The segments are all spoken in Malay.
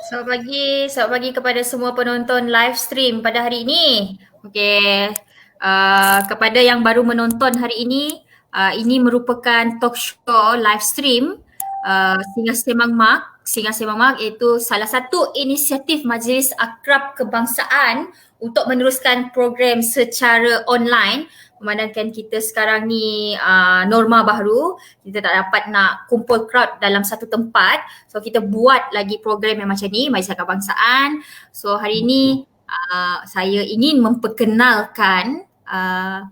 Selamat pagi kepada semua penonton live stream pada hari ini. Okey, kepada yang baru menonton hari ini merupakan talk show live stream Singa Semang Mak. Singa Semang Mak iaitu salah satu inisiatif Majlis Akrab Kebangsaan untuk meneruskan program secara online. Memandangkan kita sekarang ni norma baru, kita tak dapat nak kumpul crowd dalam satu tempat. So kita buat lagi program yang macam ni, Majlis Kebangsaan. So hari ini saya ingin memperkenalkan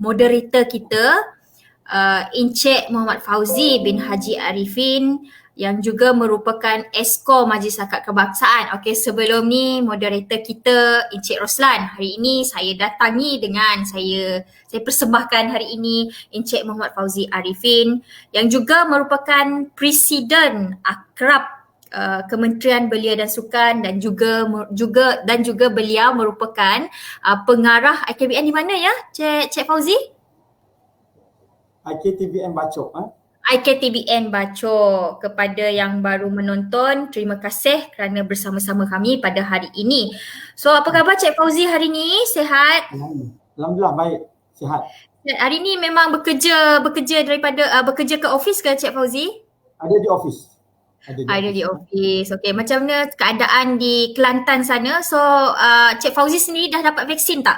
moderator kita, Encik Muhammad Fauzi bin Haji Arifin yang juga merupakan Esko Majlis Akad Kebangsaan. Okey, sebelum ni moderator kita Encik Roslan. Hari ini saya datangi dengan saya persembahkan hari ini Encik Muhammad Fauzi Arifin yang juga merupakan Presiden Akrab Kementerian Belia dan Sukan dan juga beliau merupakan pengarah IKBN di mana ya, Cik Fauzi? IKTBN Bacok. IKTBN Bacok. Kepada yang baru menonton, terima kasih kerana bersama-sama kami pada hari ini. So apa khabar Cik Fauzi hari ini? Sihat? Alhamdulillah baik, sihat. Hari ini memang bekerja ke office ke Cik Fauzi? Ada di office. Ada di office. Okey, macam mana keadaan di Kelantan sana? So Cik Fauzi sendiri dah dapat vaksin tak?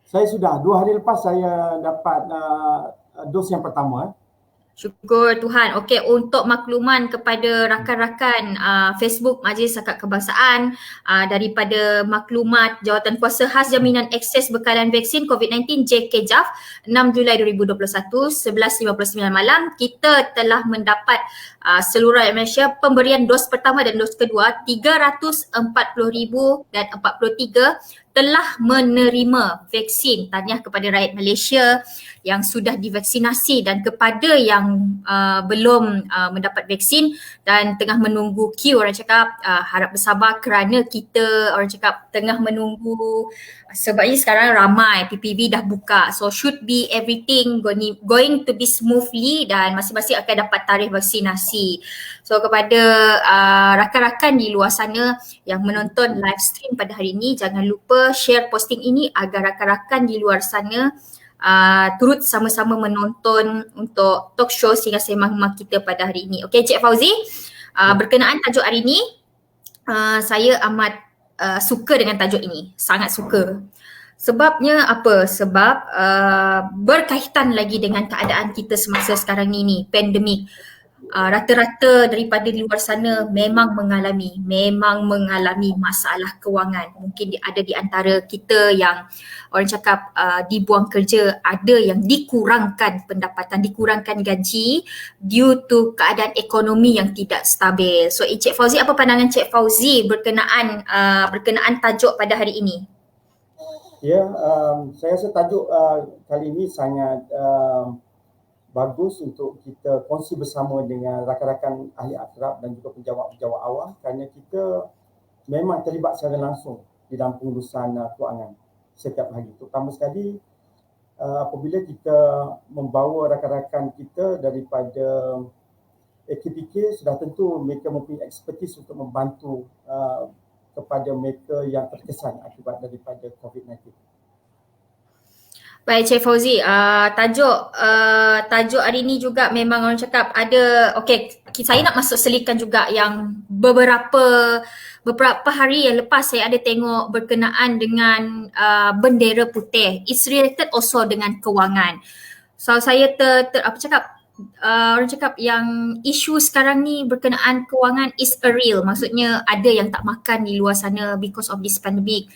Saya sudah 2 hari lepas saya dapat dos yang pertama. Syukur Tuhan. Okey, untuk makluman kepada rakan-rakan Facebook Majlis Akad Kebangsaan, daripada maklumat Jawatankuasa Khas Jaminan Akses Bekalan Vaksin COVID-19 JKJAF 6 Julai 2021 11.59 malam, kita telah mendapat seluruh rakyat Malaysia pemberian dos pertama dan dos kedua 340,043 telah menerima vaksin. Tahniah kepada rakyat Malaysia yang sudah divaksinasi dan kepada yang belum mendapat vaksin dan tengah menunggu queue, orang cakap harap bersabar kerana kita orang cakap tengah menunggu sebabnya sekarang ramai PPV dah buka, so should be everything going to be smoothly dan masing-masing akan dapat tarikh vaksinasi. So kepada rakan-rakan di luar sana yang menonton live stream pada hari ini, jangan lupa share posting ini agar rakan-rakan di luar sana turut sama-sama menonton untuk talk show Singa Semang Mak kita pada hari ini. Okey Cik Fauzi, berkenaan tajuk hari ini, saya amat suka dengan tajuk ini, sangat suka. Sebabnya apa? Sebab berkaitan lagi dengan keadaan kita semasa sekarang ni pandemik. Rata-rata daripada di luar sana memang mengalami masalah kewangan. Mungkin ada di antara kita yang orang cakap dibuang kerja, ada yang dikurangkan pendapatan, dikurangkan gaji due to keadaan ekonomi yang tidak stabil. So Encik Fauzi, apa pandangan Cik Fauzi berkenaan tajuk pada hari ini? Ya, saya rasa tajuk kali ini sangat bagus untuk kita kongsi bersama dengan rakan-rakan ahli akrab dan juga penjawat-penjawat awam kerana kita memang terlibat secara langsung di dalam pengurusan kewangan setiap hari. Terutama sekali apabila kita membawa rakan-rakan kita daripada AKPK, sudah tentu mereka mempunyai ekspertis untuk membantu kepada mereka yang terkesan akibat daripada COVID-19. Baik Cik Fauzi, tajuk hari ni juga memang orang cakap ada, okey, saya nak masuk selitkan juga yang beberapa hari yang lepas saya ada tengok berkenaan dengan bendera putih. It's related also dengan kewangan. So saya orang cakap yang isu sekarang ni berkenaan kewangan is a real. Maksudnya ada yang tak makan di luar sana because of this pandemic.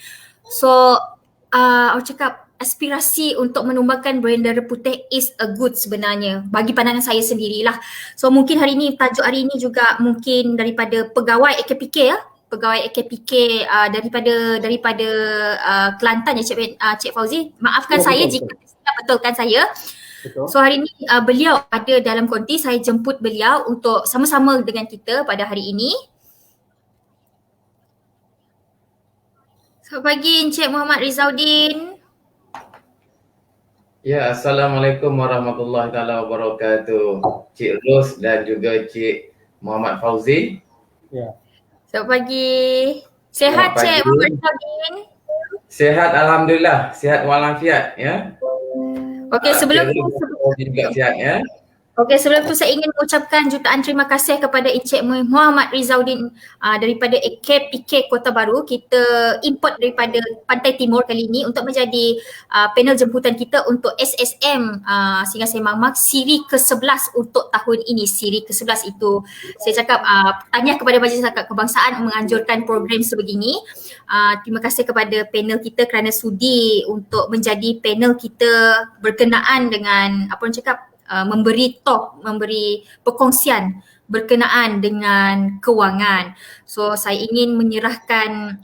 So orang cakap aspirasi untuk menumbangkan bendera putih is a good sebenarnya bagi pandangan saya sendirilah. So mungkin hari ini, tajuk hari ini juga mungkin daripada pegawai AKPK ya, pegawai AKPK daripada Kelantan ya Cik Fauzi. Maafkan saya jika tidak betulkan saya. Betul. So hari ini beliau ada dalam konti, saya jemput beliau untuk sama-sama dengan kita pada hari ini. Selamat pagi Encik Muhammad Rizauddin. Ya, Assalamualaikum warahmatullahi wabarakatuh. Cik Ros dan juga Cik Muhammad Fauzi. Ya. Selamat pagi. Sehat Selamat Cik pagi. Muhammad Rizaldin? Sehat Alhamdulillah, sehat walafiat ya. Okey, sebelum Kira juga sihat ya. sebelum tu saya ingin mengucapkan jutaan terima kasih kepada Encik Muhammad Rizaldin daripada KPK Kota Baru. Kita import daripada Pantai Timur kali ini untuk menjadi panel jemputan kita untuk SSM Singgah Sembang Mak siri ke-11 untuk tahun ini. Siri ke-11 itu saya cakap tahniah kepada Majlis Zakat Kebangsaan menganjurkan program sebegini. Terima kasih kepada panel kita kerana sudi untuk menjadi panel kita berkenaan dengan apa orang cakap memberi perkongsian berkenaan dengan kewangan. So saya ingin menyerahkan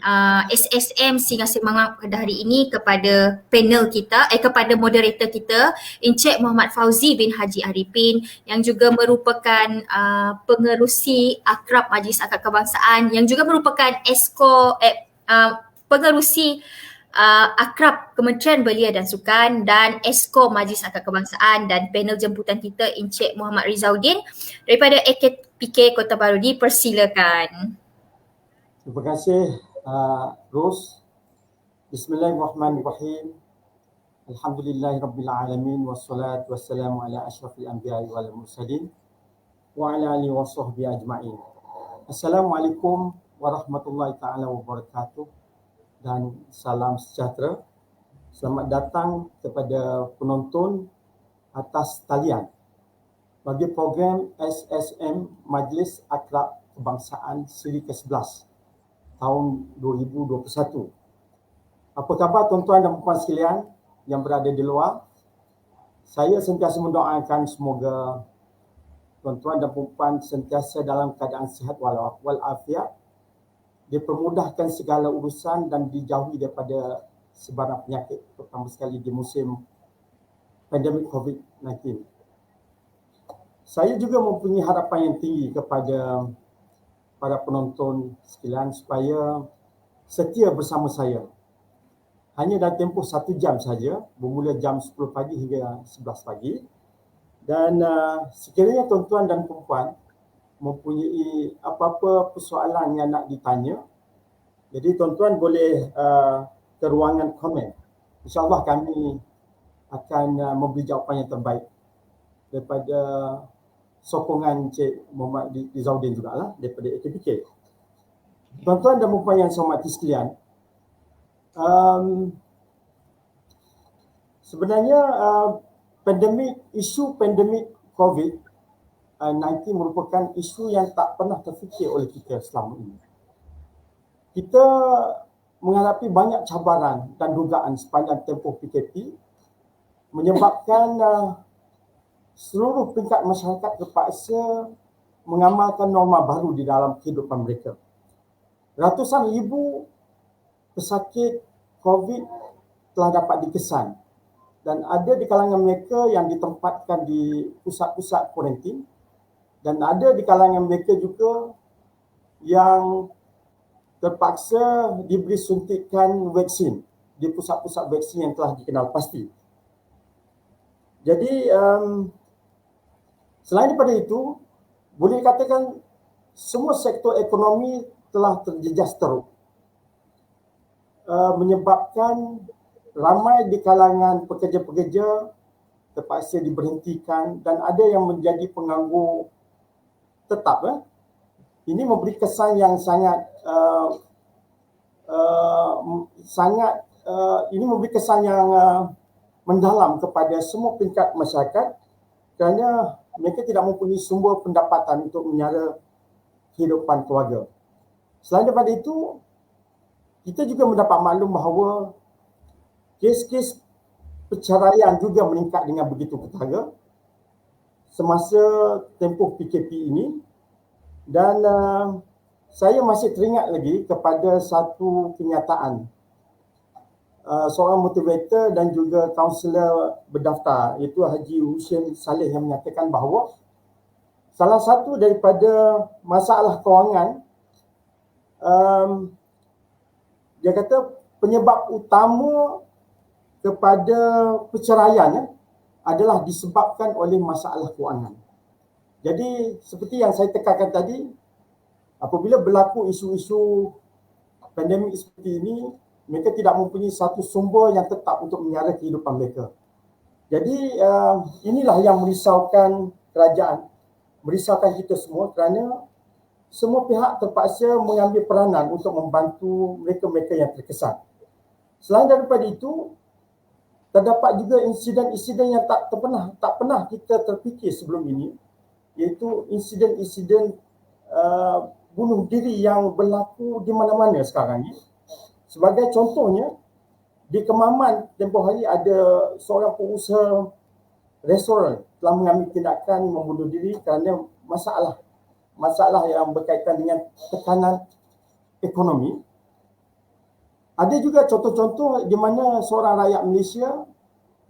SSM Singgah Sembang pada hari ini kepada panel kita, kepada moderator kita Encik Muhammad Fauzi bin Haji Arifin yang juga merupakan pengerusi akrab Majlis Akad Kebangsaan yang juga merupakan pengerusi akrab Kementerian Belia dan Sukan dan Esko Majlis Akad Kebangsaan dan panel jemputan kita Encik Muhammad Rizaldin daripada AKPK Kota Baru. Dipersilakan. Terima kasih Ros. Bismillahirrahmanirrahim. Alhamdulillahirabbil alamin wassalatu wassalamu ala asyrafil anbiya'i wal mursalin wa ala alihi washabbihi ajma'in. Assalamualaikum warahmatullahi taala wabarakatuh dan salam sejahtera. Selamat datang kepada penonton atas talian bagi program SSM Majlis Akrab Kebangsaan siri ke-11 tahun 2021. Apa khabar tuan-tuan dan puan sekalian yang berada di luar? Saya sentiasa mendoakan semoga tuan-tuan dan puan sentiasa dalam keadaan sihat walafiat, dipermudahkan segala urusan dan dijauhi daripada sebarang penyakit, terutama sekali di musim pandemik COVID-19. Saya juga mempunyai harapan yang tinggi kepada para penonton sekalian supaya setia bersama saya. Hanya dalam tempoh 1 jam saja, bermula jam 10 pagi hingga 11 pagi. Dan sekiranya tuan-tuan dan puan mempunyai apa-apa persoalan yang nak ditanya, jadi tuan-tuan boleh ke ruangan komen. InsyaAllah kami akan memberi jawapan yang terbaik daripada sokongan Encik Muhammad Rizaldin jugalah daripada AKPK. Tuan-tuan dan puan yang saya hormati sekalian, sebenarnya isu pandemik COVID-19 merupakan isu yang tak pernah terfikir oleh kita selama ini. Kita menghadapi banyak cabaran dan dugaan sepanjang tempoh PKP menyebabkan seluruh peringkat masyarakat terpaksa mengamalkan norma baru di dalam kehidupan mereka. Ratusan ribu pesakit COVID telah dapat dikesan dan ada di kalangan mereka yang ditempatkan di pusat-pusat kuarantin dan ada di kalangan mereka juga yang terpaksa diberi suntikan vaksin di pusat-pusat vaksin yang telah dikenal pasti. Jadi selain daripada itu, boleh dikatakan semua sektor ekonomi telah terjejas teruk, menyebabkan ramai di kalangan pekerja-pekerja terpaksa diberhentikan dan ada yang menjadi penganggur tetap. Ini memberi kesan yang sangat mendalam kepada semua peringkat masyarakat kerana mereka tidak mempunyai sumber pendapatan untuk menyara kehidupan keluarga. Selain daripada itu, kita juga mendapat maklum bahawa kes-kes perceraian juga meningkat dengan begitu ketara semasa tempoh PKP ini. Dan saya masih teringat lagi kepada satu kenyataan seorang motivator dan juga kaunselor berdaftar, iaitu Haji Husin Saleh, yang menyatakan bahawa salah satu daripada masalah kewangan, dia kata penyebab utama kepada perceraian adalah disebabkan oleh masalah kewangan. Jadi seperti yang saya tekankan tadi, apabila berlaku isu-isu pandemik seperti ini, mereka tidak mempunyai satu sumber yang tetap untuk menyara kehidupan mereka. Jadi inilah yang merisaukan kerajaan, merisaukan kita semua kerana semua pihak terpaksa mengambil peranan untuk membantu mereka-mereka yang terkesan. Selain daripada itu, terdapat juga insiden-insiden yang tak pernah kita terfikir sebelum ini, iaitu insiden-insiden bunuh diri yang berlaku di mana-mana sekarang ni. Sebagai contohnya, di Kemaman tempoh hari ada seorang pengusaha restoran telah mengambil tindakan membunuh diri kerana masalah yang berkaitan dengan tekanan ekonomi. Ada juga contoh-contoh di mana seorang rakyat Malaysia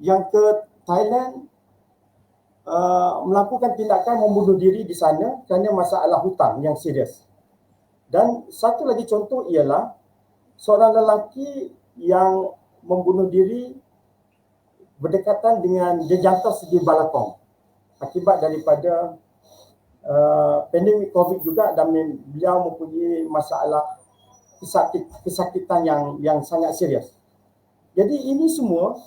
yang ke Thailand melakukan tindakan membunuh diri di sana kerana masalah hutang yang serius. Dan satu lagi contoh ialah seorang lelaki yang membunuh diri berdekatan dengan jejantas di Balakong akibat daripada pandemik COVID juga, dan beliau mempunyai masalah kesakitan yang sangat serius. Jadi ini semua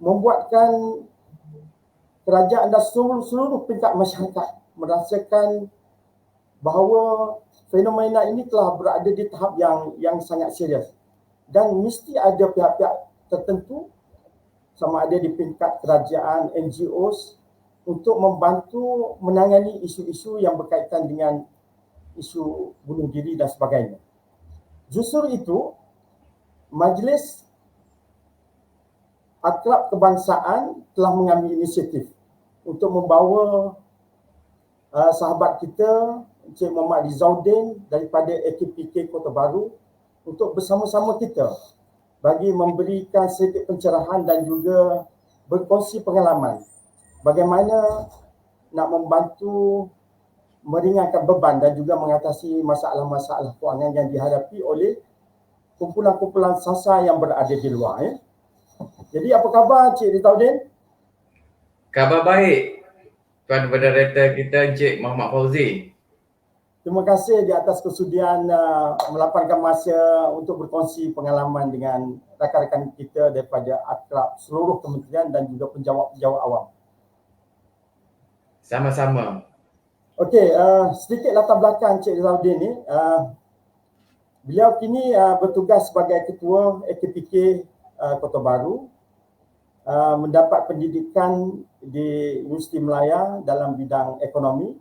membuatkan kerajaan dan seluruh peringkat masyarakat merasakan bahawa fenomena ini telah berada di tahap yang sangat serius, dan mesti ada pihak-pihak tertentu sama ada di peringkat kerajaan, NGOs, untuk membantu menangani isu-isu yang berkaitan dengan isu bunuh diri dan sebagainya. Justru itu, Majlis Akrab Kebangsaan telah mengambil inisiatif untuk membawa sahabat kita Encik Muhammad Rizauddin daripada AKPK Kota Baru untuk bersama-sama kita bagi memberikan sedikit pencerahan dan juga berkongsi pengalaman bagaimana nak membantu meringankan beban dan juga mengatasi masalah-masalah kewangan yang dihadapi oleh kumpulan-kumpulan sasar yang berada di luar. Jadi apa khabar Encik Rizauddin? Khabar baik, Tuan Moderator kita Encik Muhammad Fauzi. Terima kasih di atas kesudian melapangkan masa untuk berkongsi pengalaman dengan rakan-rakan kita daripada akrab seluruh kementerian dan juga penjawat-penjawat awam. Sama-sama. Okey, sedikit latar belakang Encik Rizauddin ni. Beliau kini bertugas sebagai Ketua AKPK Kota Baru, mendapat pendidikan di Universiti Melaya dalam bidang ekonomi.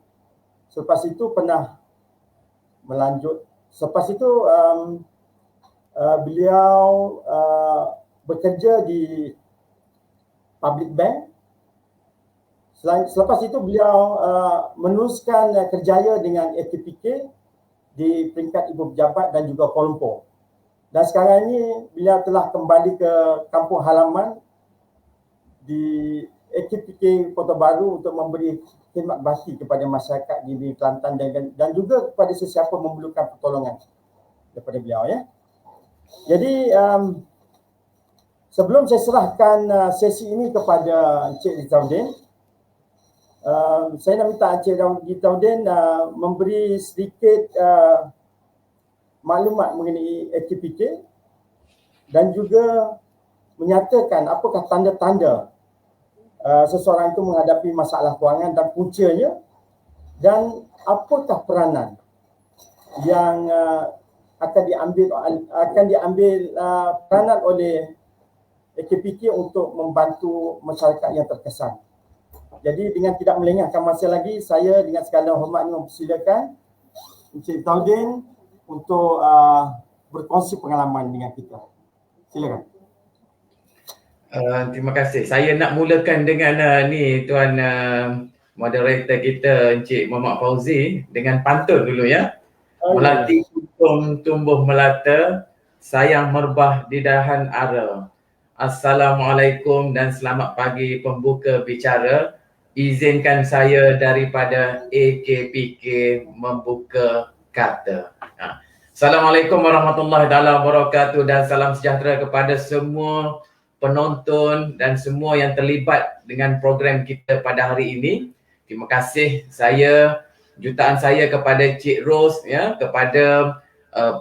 Selepas itu beliau bekerja di Public Bank. Selepas itu beliau meneruskan kerjaya dengan AKPK di peringkat ibu pejabat dan juga Kuala Lumpur. Dan sekarang ini beliau telah kembali ke kampung halaman di AKPK Kota Baru untuk memberi khidmat bakti kepada masyarakat di negeri Kelantan dan juga kepada sesiapa memerlukan pertolongan daripada beliau. Jadi sebelum saya serahkan sesi ini kepada Encik Rizauddin, saya nak minta Encik Rizauddin memberi sedikit maklumat mengenai AKPK dan juga menyatakan apakah tanda-tanda seseorang itu menghadapi masalah kewangan dan puncanya, dan apakah peranan yang akan diambil peranan oleh AKPK untuk membantu masyarakat yang terkesan. Jadi dengan tidak melengahkan masa lagi, saya dengan segala hormat mempersilakan Encik Rizauddin untuk berkongsi pengalaman dengan kita. Silakan. Terima kasih. Saya nak mulakan dengan Tuan moderator kita Encik Muhammad Fauzi dengan pantun dulu ya. Melati kuntum tumbuh melata, sayang merbah di dahan ara. Assalamualaikum dan selamat pagi pembuka bicara. Izinkan saya daripada AKPK membuka kata. Assalamualaikum warahmatullahi wabarakatuh dan salam sejahtera kepada semua penonton dan semua yang terlibat dengan program kita pada hari ini. Terima kasih, saya jutaan saya kepada Cik Ros, ya, kepada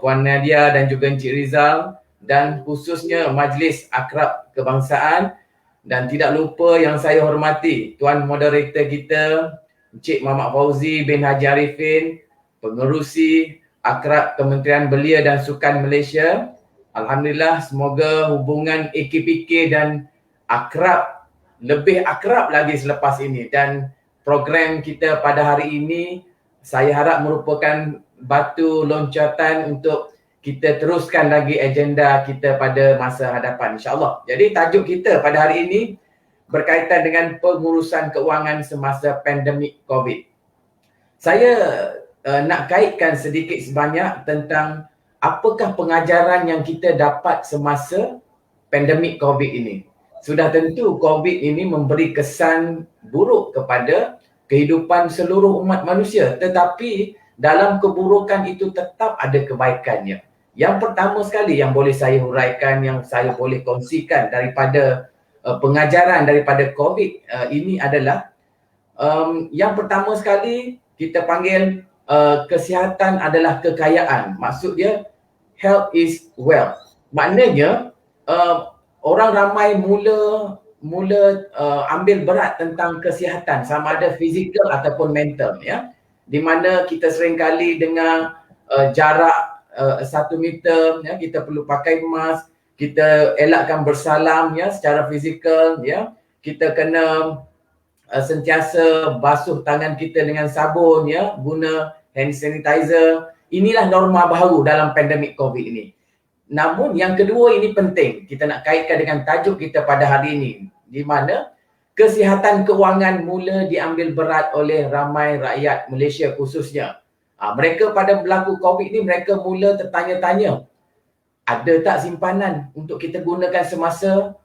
Puan Nadia dan juga Encik Rizal, dan khususnya Majlis Akrab Kebangsaan, dan tidak lupa yang saya hormati Tuan Moderator kita Encik Muhammad Fauzi bin Haji Arifin, Pengerusi Akrab Kementerian Belia dan Sukan Malaysia. Alhamdulillah, semoga hubungan AKPK dan akrab, lebih akrab lagi selepas ini, dan program kita pada hari ini saya harap merupakan batu loncatan untuk kita teruskan lagi agenda kita pada masa hadapan, insyaAllah. Jadi tajuk kita pada hari ini berkaitan dengan pengurusan keuangan semasa pandemik COVID. Saya nak kaitkan sedikit sebanyak tentang apakah pengajaran yang kita dapat semasa pandemik COVID ini. Sudah tentu COVID ini memberi kesan buruk kepada kehidupan seluruh umat manusia, tetapi dalam keburukan itu tetap ada kebaikannya. Yang pertama sekali yang boleh saya huraikan, yang saya boleh kongsikan daripada pengajaran daripada COVID ini adalah yang pertama sekali kita panggil kesihatan adalah kekayaan. Maksud dia health is wealth. Maknanya orang ramai mula ambil berat tentang kesihatan, sama ada fizikal ataupun mental, ya. Di mana kita seringkali dengar jarak 1 meter, ya, kita perlu pakai mask, kita elakkan bersalam, ya, secara fizikal, ya. Kita kena sentiasa basuh tangan kita dengan sabun, ya, guna hand sanitizer. Inilah norma baru dalam pandemik COVID ini. Namun yang kedua ini penting, kita nak kaitkan dengan tajuk kita pada hari ini, di mana kesihatan keuangan mula diambil berat oleh ramai rakyat Malaysia khususnya. Mereka pada berlaku COVID ni, mereka mula tertanya-tanya, ada tak simpanan untuk kita gunakan semasa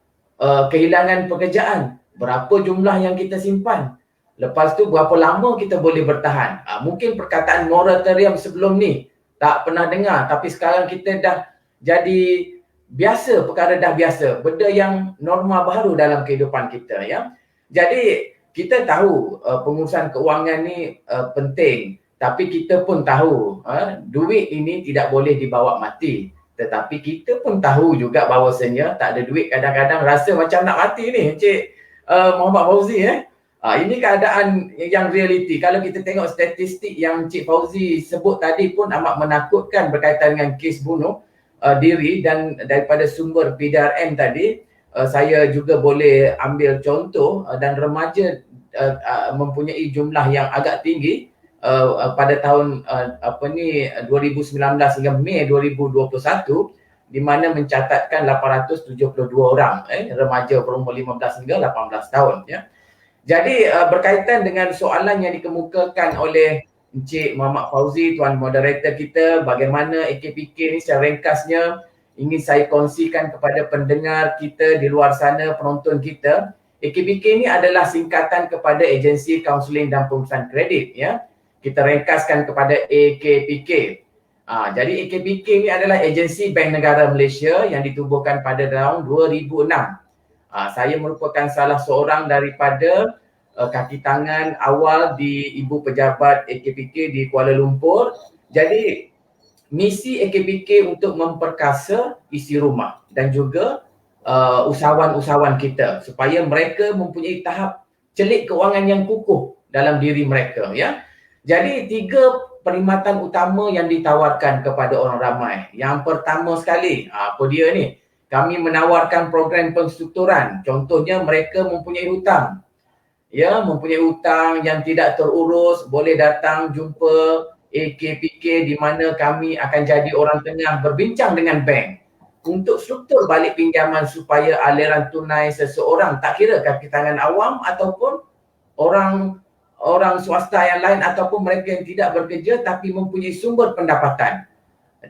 kehilangan pekerjaan? Berapa jumlah yang kita simpan? Lepas tu berapa lama kita boleh bertahan? Mungkin perkataan moratorium sebelum ni tak pernah dengar, tapi sekarang kita dah jadi biasa, perkara dah biasa, benda yang norma baru dalam kehidupan kita, ya. Jadi kita tahu pengurusan keuangan ni penting, tapi kita pun tahu duit ini tidak boleh dibawa mati. Tetapi kita pun tahu juga bahawasanya tak ada duit kadang-kadang rasa macam nak mati ni, Encik Muhammad Fauzi, ini keadaan yang realiti. Kalau kita tengok statistik yang Encik Fauzi sebut tadi pun amat menakutkan berkaitan dengan kes bunuh diri, dan daripada sumber PDRM tadi saya juga boleh ambil contoh, dan remaja mempunyai jumlah yang agak tinggi pada tahun 2019 hingga Mei 2021, di mana mencatatkan 872 orang remaja berumur 15 hingga 18 tahun, ya. Jadi berkaitan dengan soalan yang dikemukakan oleh Encik Muhammad Fauzi, Tuan Moderator kita, bagaimana AKPK ni secara ringkasnya ingin saya kongsikan kepada pendengar kita di luar sana, penonton kita. AKPK ni adalah singkatan kepada Agensi Kaunseling dan Pengurusan Kredit, ya. Kita ringkaskan kepada AKPK. Jadi AKPK ni adalah Agensi Bank Negara Malaysia yang ditubuhkan pada tahun 2006. Saya merupakan salah seorang daripada kaki tangan awal di Ibu Pejabat AKPK di Kuala Lumpur. Jadi misi AKPK untuk memperkasa isi rumah dan juga usahawan-usahawan kita supaya mereka mempunyai tahap celik keuangan yang kukuh dalam diri mereka, ya. Jadi 3 perkhidmatan utama yang ditawarkan kepada orang ramai. Yang pertama sekali, apa dia ni? Kami menawarkan program penstrukturan. Contohnya mereka mempunyai hutang. Ya, mempunyai hutang yang tidak terurus, boleh datang jumpa AKPK, di mana kami akan jadi orang tengah berbincang dengan bank untuk struktur balik pinjaman supaya aliran tunai seseorang, tak kira kaki tangan awam ataupun orang swasta yang lain ataupun mereka yang tidak bekerja tapi mempunyai sumber pendapatan,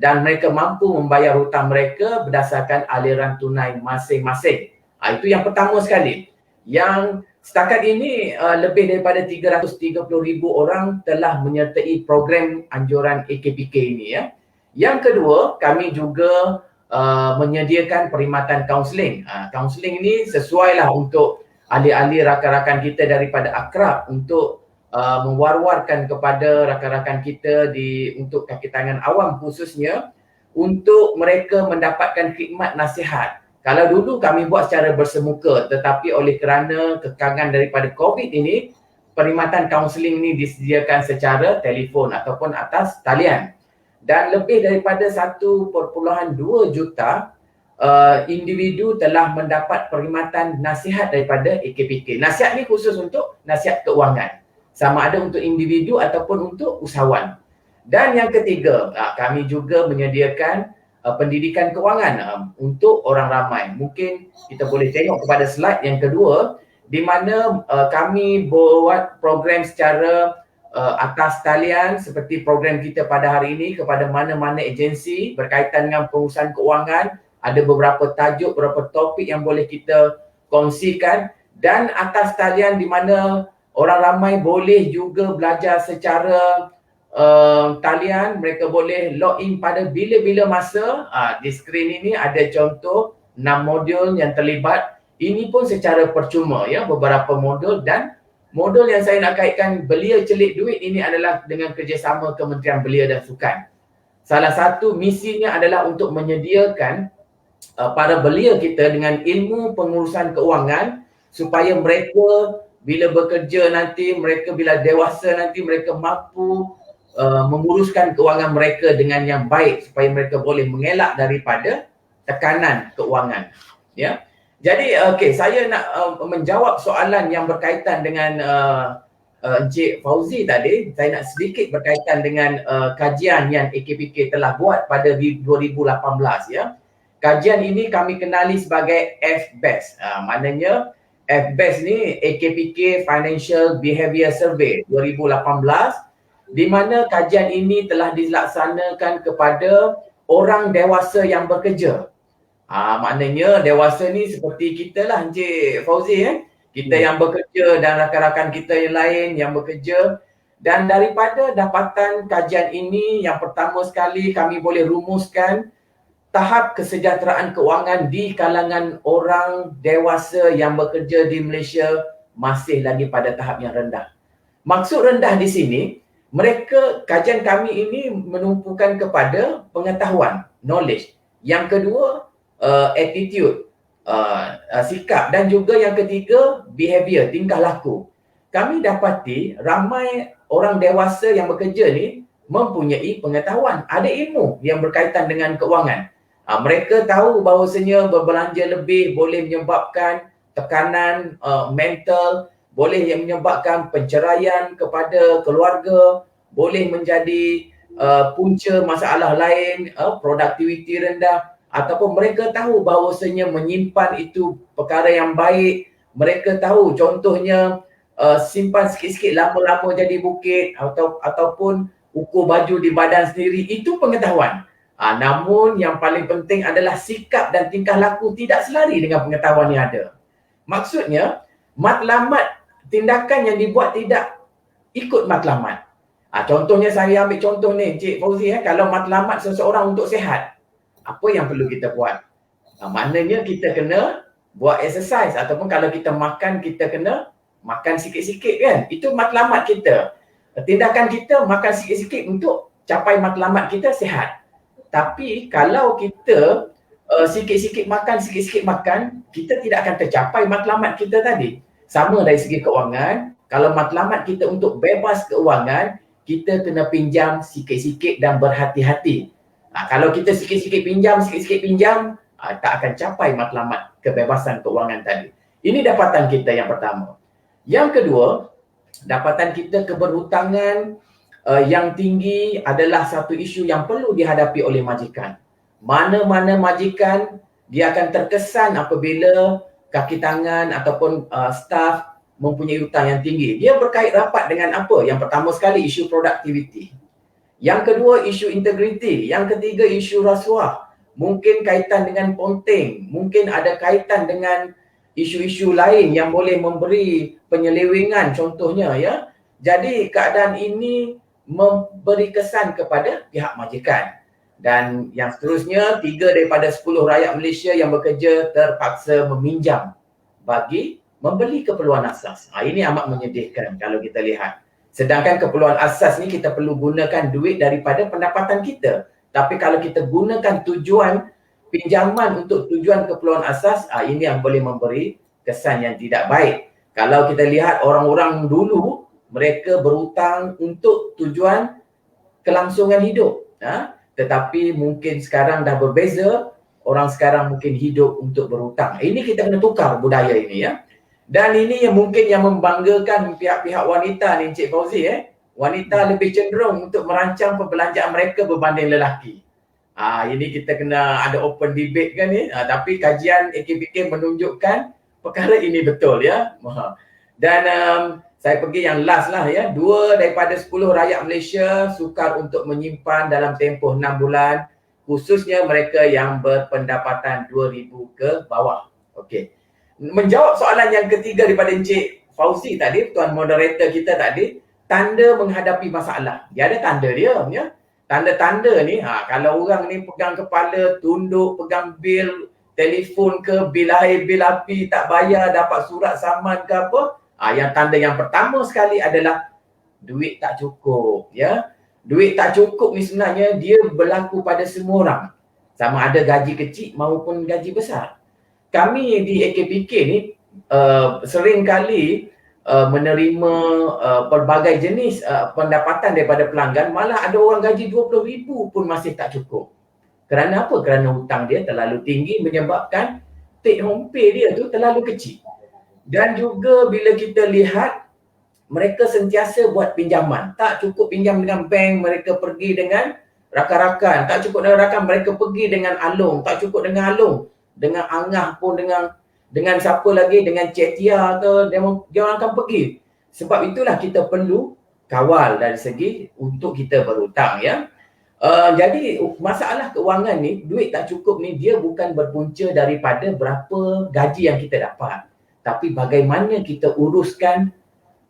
dan mereka mampu membayar hutang mereka berdasarkan aliran tunai masing-masing. Itu yang pertama sekali. Yang setakat ini lebih daripada 330,000 orang telah menyertai program anjuran AKPK ini, ya. Yang kedua, kami juga menyediakan perkhidmatan kaunseling. Kaunseling ini sesuailah untuk ahli-ahli rakan-rakan kita daripada akrab untuk mewar-warkan kepada rakan-rakan kita untuk kaki tangan awam khususnya, untuk mereka mendapatkan khidmat nasihat. Kalau dulu kami buat secara bersemuka, tetapi oleh kerana kekangan daripada COVID ini, perkhidmatan kaunseling ini disediakan secara telefon ataupun atas talian. Dan lebih daripada 1.2 juta individu telah mendapat perkhidmatan nasihat daripada AKPK. Nasihat ni khusus untuk nasihat keuangan, sama ada untuk individu ataupun untuk usahawan. Dan yang ketiga, kami juga menyediakan pendidikan kewangan untuk orang ramai. Mungkin kita boleh tengok kepada slide yang kedua, di mana kami buat program secara atas talian seperti program kita pada hari ini kepada mana-mana agensi berkaitan dengan pengurusan keuangan. Ada beberapa tajuk, beberapa topik yang boleh kita kongsikan, dan atas talian di mana orang ramai boleh juga belajar secara talian. Mereka boleh log in pada bila-bila masa. Di skrin ini ada contoh 6 modul yang terlibat. Ini pun secara percuma ya, beberapa modul, dan modul yang saya nak kaitkan Belia Celik Duit ini adalah dengan kerjasama Kementerian Belia dan Sukan. Salah satu misinya adalah untuk menyediakan para belia kita dengan ilmu pengurusan keuangan supaya mereka bila bekerja nanti, mereka bila dewasa nanti, mereka mampu menguruskan keuangan mereka dengan yang baik supaya mereka boleh mengelak daripada tekanan keuangan. Ya. Jadi saya nak menjawab soalan yang berkaitan dengan Encik Fauzi tadi. Saya nak sedikit berkaitan dengan kajian yang AKPK telah buat pada 2018 ya. Kajian ini kami kenali sebagai FBES. Maknanya FBES ni AKPK Financial Behaviour Survey 2018, di mana kajian ini telah dilaksanakan kepada orang dewasa yang bekerja. Maknanya dewasa ni seperti kita lah Encik Fauzi ya. Kita yang bekerja dan rakan-rakan kita yang lain yang bekerja. Dan daripada dapatan kajian ini, yang pertama sekali kami boleh rumuskan tahap kesejahteraan keuangan di kalangan orang dewasa yang bekerja di Malaysia masih lagi pada tahap yang rendah. Maksud rendah di sini, kajian kami ini menumpukan kepada pengetahuan, knowledge. Yang kedua, attitude, sikap, dan juga yang ketiga, behavior, tingkah laku. Kami dapati ramai orang dewasa yang bekerja ni mempunyai pengetahuan, ada ilmu yang berkaitan dengan keuangan. Mereka tahu bahawasanya berbelanja lebih boleh menyebabkan tekanan mental, boleh yang menyebabkan penceraian kepada keluarga, boleh menjadi punca masalah lain, produktiviti rendah, ataupun mereka tahu bahawasanya menyimpan itu perkara yang baik. Mereka tahu contohnya simpan sikit-sikit lama-lama jadi bukit, ataupun ukur baju di badan sendiri, itu pengetahuan. Namun yang paling penting adalah sikap dan tingkah laku tidak selari dengan pengetahuan yang ada. Maksudnya, matlamat tindakan yang dibuat tidak ikut matlamat. Contohnya saya ambil contoh ni Encik Fauzi, kalau matlamat seseorang untuk sihat, apa yang perlu kita buat? Maknanya kita kena buat exercise, ataupun kalau kita makan, kita kena makan sikit-sikit kan. Itu matlamat kita. Tindakan kita makan sikit-sikit untuk capai matlamat kita sihat. Tapi kalau kita sikit-sikit makan, kita tidak akan tercapai matlamat kita tadi. Sama dari segi keuangan, kalau matlamat kita untuk bebas keuangan, kita kena pinjam sikit-sikit dan berhati-hati. Kalau kita sikit-sikit pinjam, tak akan capai matlamat kebebasan keuangan tadi. Ini dapatan kita yang pertama. Yang kedua, dapatan kita keberhutangan yang tinggi adalah satu isu yang perlu dihadapi oleh majikan. Mana-mana majikan, dia akan terkesan apabila kaki tangan ataupun staf mempunyai hutang yang tinggi. Dia berkait rapat dengan apa? Yang pertama sekali, isu produktiviti. Yang kedua, isu integriti. Yang ketiga, isu rasuah. Mungkin kaitan dengan ponteng. Mungkin ada kaitan dengan isu-isu lain yang boleh memberi penyelewengan contohnya ya. Jadi keadaan ini memberi kesan kepada pihak majikan. Dan yang seterusnya, 3 daripada 10 rakyat Malaysia yang bekerja terpaksa meminjam bagi membeli keperluan asas. Ini amat menyedihkan kalau kita lihat. Sedangkan keperluan asas ni kita perlu gunakan duit daripada pendapatan kita. Tapi kalau kita gunakan tujuan pinjaman untuk tujuan keperluan asas, ini yang boleh memberi kesan yang tidak baik. Kalau kita lihat orang-orang dulu, mereka berhutang untuk tujuan kelangsungan hidup. Tetapi mungkin sekarang dah berbeza, orang sekarang mungkin hidup untuk berhutang. Ini kita kena tukar budaya ini ya. Dan ini yang mungkin yang membanggakan pihak-pihak wanita ni Encik Fauzi Wanita lebih cenderung untuk merancang perbelanjaan mereka berbanding lelaki. Ini kita kena ada open debate kan ni. Tapi kajian AKPK menunjukkan perkara ini betul ya. Dan saya pergi yang last lah ya. 2 daripada 10 rakyat Malaysia sukar untuk menyimpan dalam tempoh 6 bulan. Khususnya mereka yang berpendapatan 2,000 ke bawah. Okey. Menjawab soalan yang ketiga daripada Encik Fauzi tadi, tuan moderator kita tadi, tanda menghadapi masalah. Dia ada tanda dia ya. Tanda-tanda ni, kalau orang ni pegang kepala, tunduk, pegang bil, telefon ke, bil air, bil api, tak bayar, dapat surat saman ke apa, yang tanda yang pertama sekali adalah duit tak cukup ya. Duit tak cukup ni sebenarnya dia berlaku pada semua orang. Sama ada gaji kecil maupun gaji besar. Kami di AKPK ni sering kali menerima pelbagai jenis pendapatan daripada pelanggan, malah ada orang gaji 20,000 pun masih tak cukup. Kerana apa? Kerana hutang dia terlalu tinggi menyebabkan take home pay dia tu terlalu kecil. Dan juga bila kita lihat mereka sentiasa buat pinjaman, tak cukup pinjam dengan bank, mereka pergi dengan rakan-rakan, tak cukup dengan rakan, mereka pergi dengan alung, tak cukup dengan alung, dengan angah pun, dengan siapa lagi, dengan cetia ke, dia orang akan pergi. Sebab itulah kita perlu kawal dari segi untuk kita berhutang ya. Jadi masalah keuangan ni, duit tak cukup ni, dia bukan berpunca daripada berapa gaji yang kita dapat, tapi bagaimana kita uruskan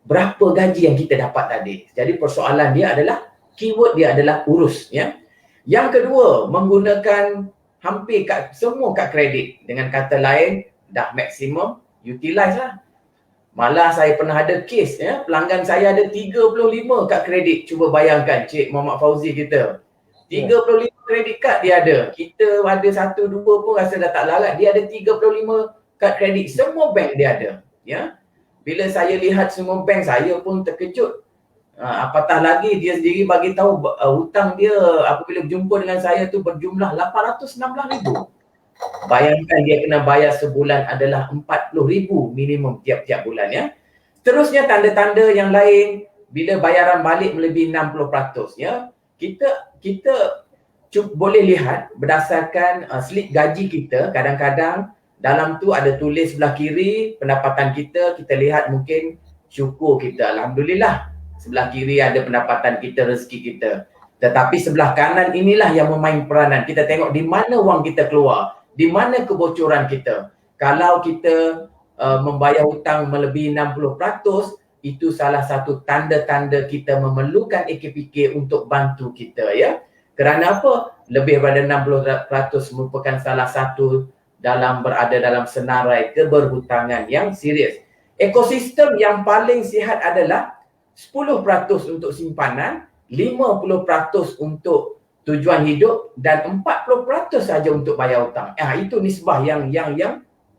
berapa gaji yang kita dapat tadi. Jadi persoalan dia adalah, keyword dia adalah urus ya. Yang kedua, menggunakan hampir semua kad kredit. Dengan kata lain, dah maksimum, utilize lah. Malah saya pernah ada kes ya, pelanggan saya ada 35 kad kredit. Cuba bayangkan Cik Muhammad Fauzi kita. 35 kredit kad dia ada. Kita ada 1-2 pun rasa dah tak larat. Dia ada 35 kad kredit. Semua bank dia ada. Ya. Bila saya lihat semua bank, saya pun terkejut. Apatah lagi dia sendiri bagi tahu hutang dia apabila berjumpa dengan saya tu berjumlah 816,000. Bayangkan dia kena bayar sebulan adalah 40,000 minimum tiap-tiap bulan ya. Terusnya tanda-tanda yang lain, bila bayaran balik melebihi 60% ya. Kita boleh lihat berdasarkan slip gaji kita, kadang-kadang dalam tu ada tulis sebelah kiri pendapatan kita lihat mungkin syukur kita, alhamdulillah. Sebelah kiri ada pendapatan kita, rezeki kita. Tetapi sebelah kanan inilah yang memain peranan. Kita tengok di mana wang kita keluar, di mana kebocoran kita. Kalau kita membayar hutang melebihi 60%, itu salah satu tanda-tanda kita memerlukan AKPK untuk bantu kita ya. Kerana apa? Lebih daripada 60% merupakan salah satu berada dalam senarai keberhutangan yang serius. Ekosistem yang paling sihat adalah 10% untuk simpanan, 50% untuk tujuan hidup dan 40% saja untuk bayar hutang. Itu nisbah yang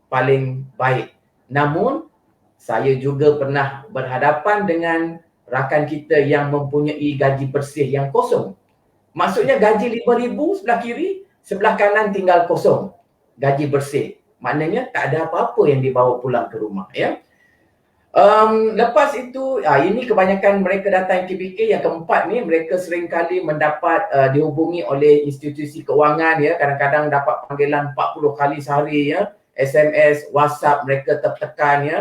paling baik. Namun saya juga pernah berhadapan dengan rakan kita yang mempunyai gaji bersih yang kosong. Maksudnya gaji 5,000 sebelah kiri, sebelah kanan tinggal kosong. Gaji bersih. Maknanya tak ada apa-apa yang dibawa pulang ke rumah ya. Lepas itu, ini kebanyakan mereka datang KPK. Yang keempat ni, mereka seringkali mendapat dihubungi oleh institusi keuangan ya. Kadang-kadang dapat panggilan 40 kali sehari ya. SMS, WhatsApp mereka tertekan ya.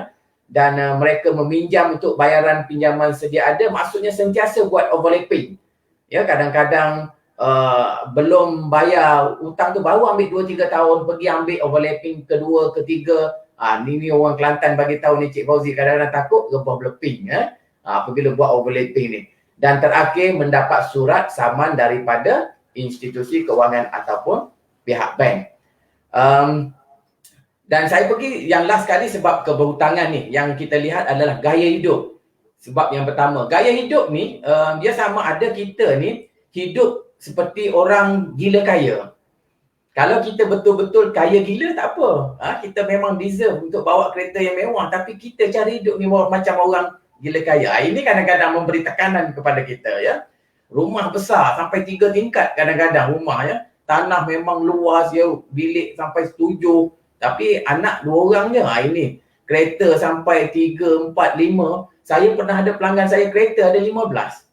Dan mereka meminjam untuk bayaran pinjaman sedia ada. Maksudnya sentiasa buat overlapping. Ya, kadang-kadang belum bayar hutang tu baru ambil 2-3 tahun, pergi ambil overlapping kedua, ketiga. Ni orang Kelantan bagi tahu ni Cik Fauzi, kadang-kadang takut rebah beleping ya. Apabila buat overlapping ni. Dan terakhir mendapat surat saman daripada institusi keuangan ataupun pihak bank. Dan saya pergi yang last kali sebab keberhutangan ni, yang kita lihat adalah gaya hidup. Sebab yang pertama, gaya hidup ni dia sama ada kita ni hidup seperti orang gila kaya. Kalau kita betul-betul kaya gila tak apa. Kita memang deserve untuk bawa kereta yang mewah, tapi kita cara hidup ni macam orang gila kaya. Ini kadang-kadang memberi tekanan kepada kita ya. Rumah besar sampai 3 tingkat kadang-kadang rumah ya. Tanah memang luas ya, bilik sampai 7. Tapi anak 2 orang je. Ini kereta sampai 3, 4, 5. Saya pernah ada pelanggan saya kereta ada 15.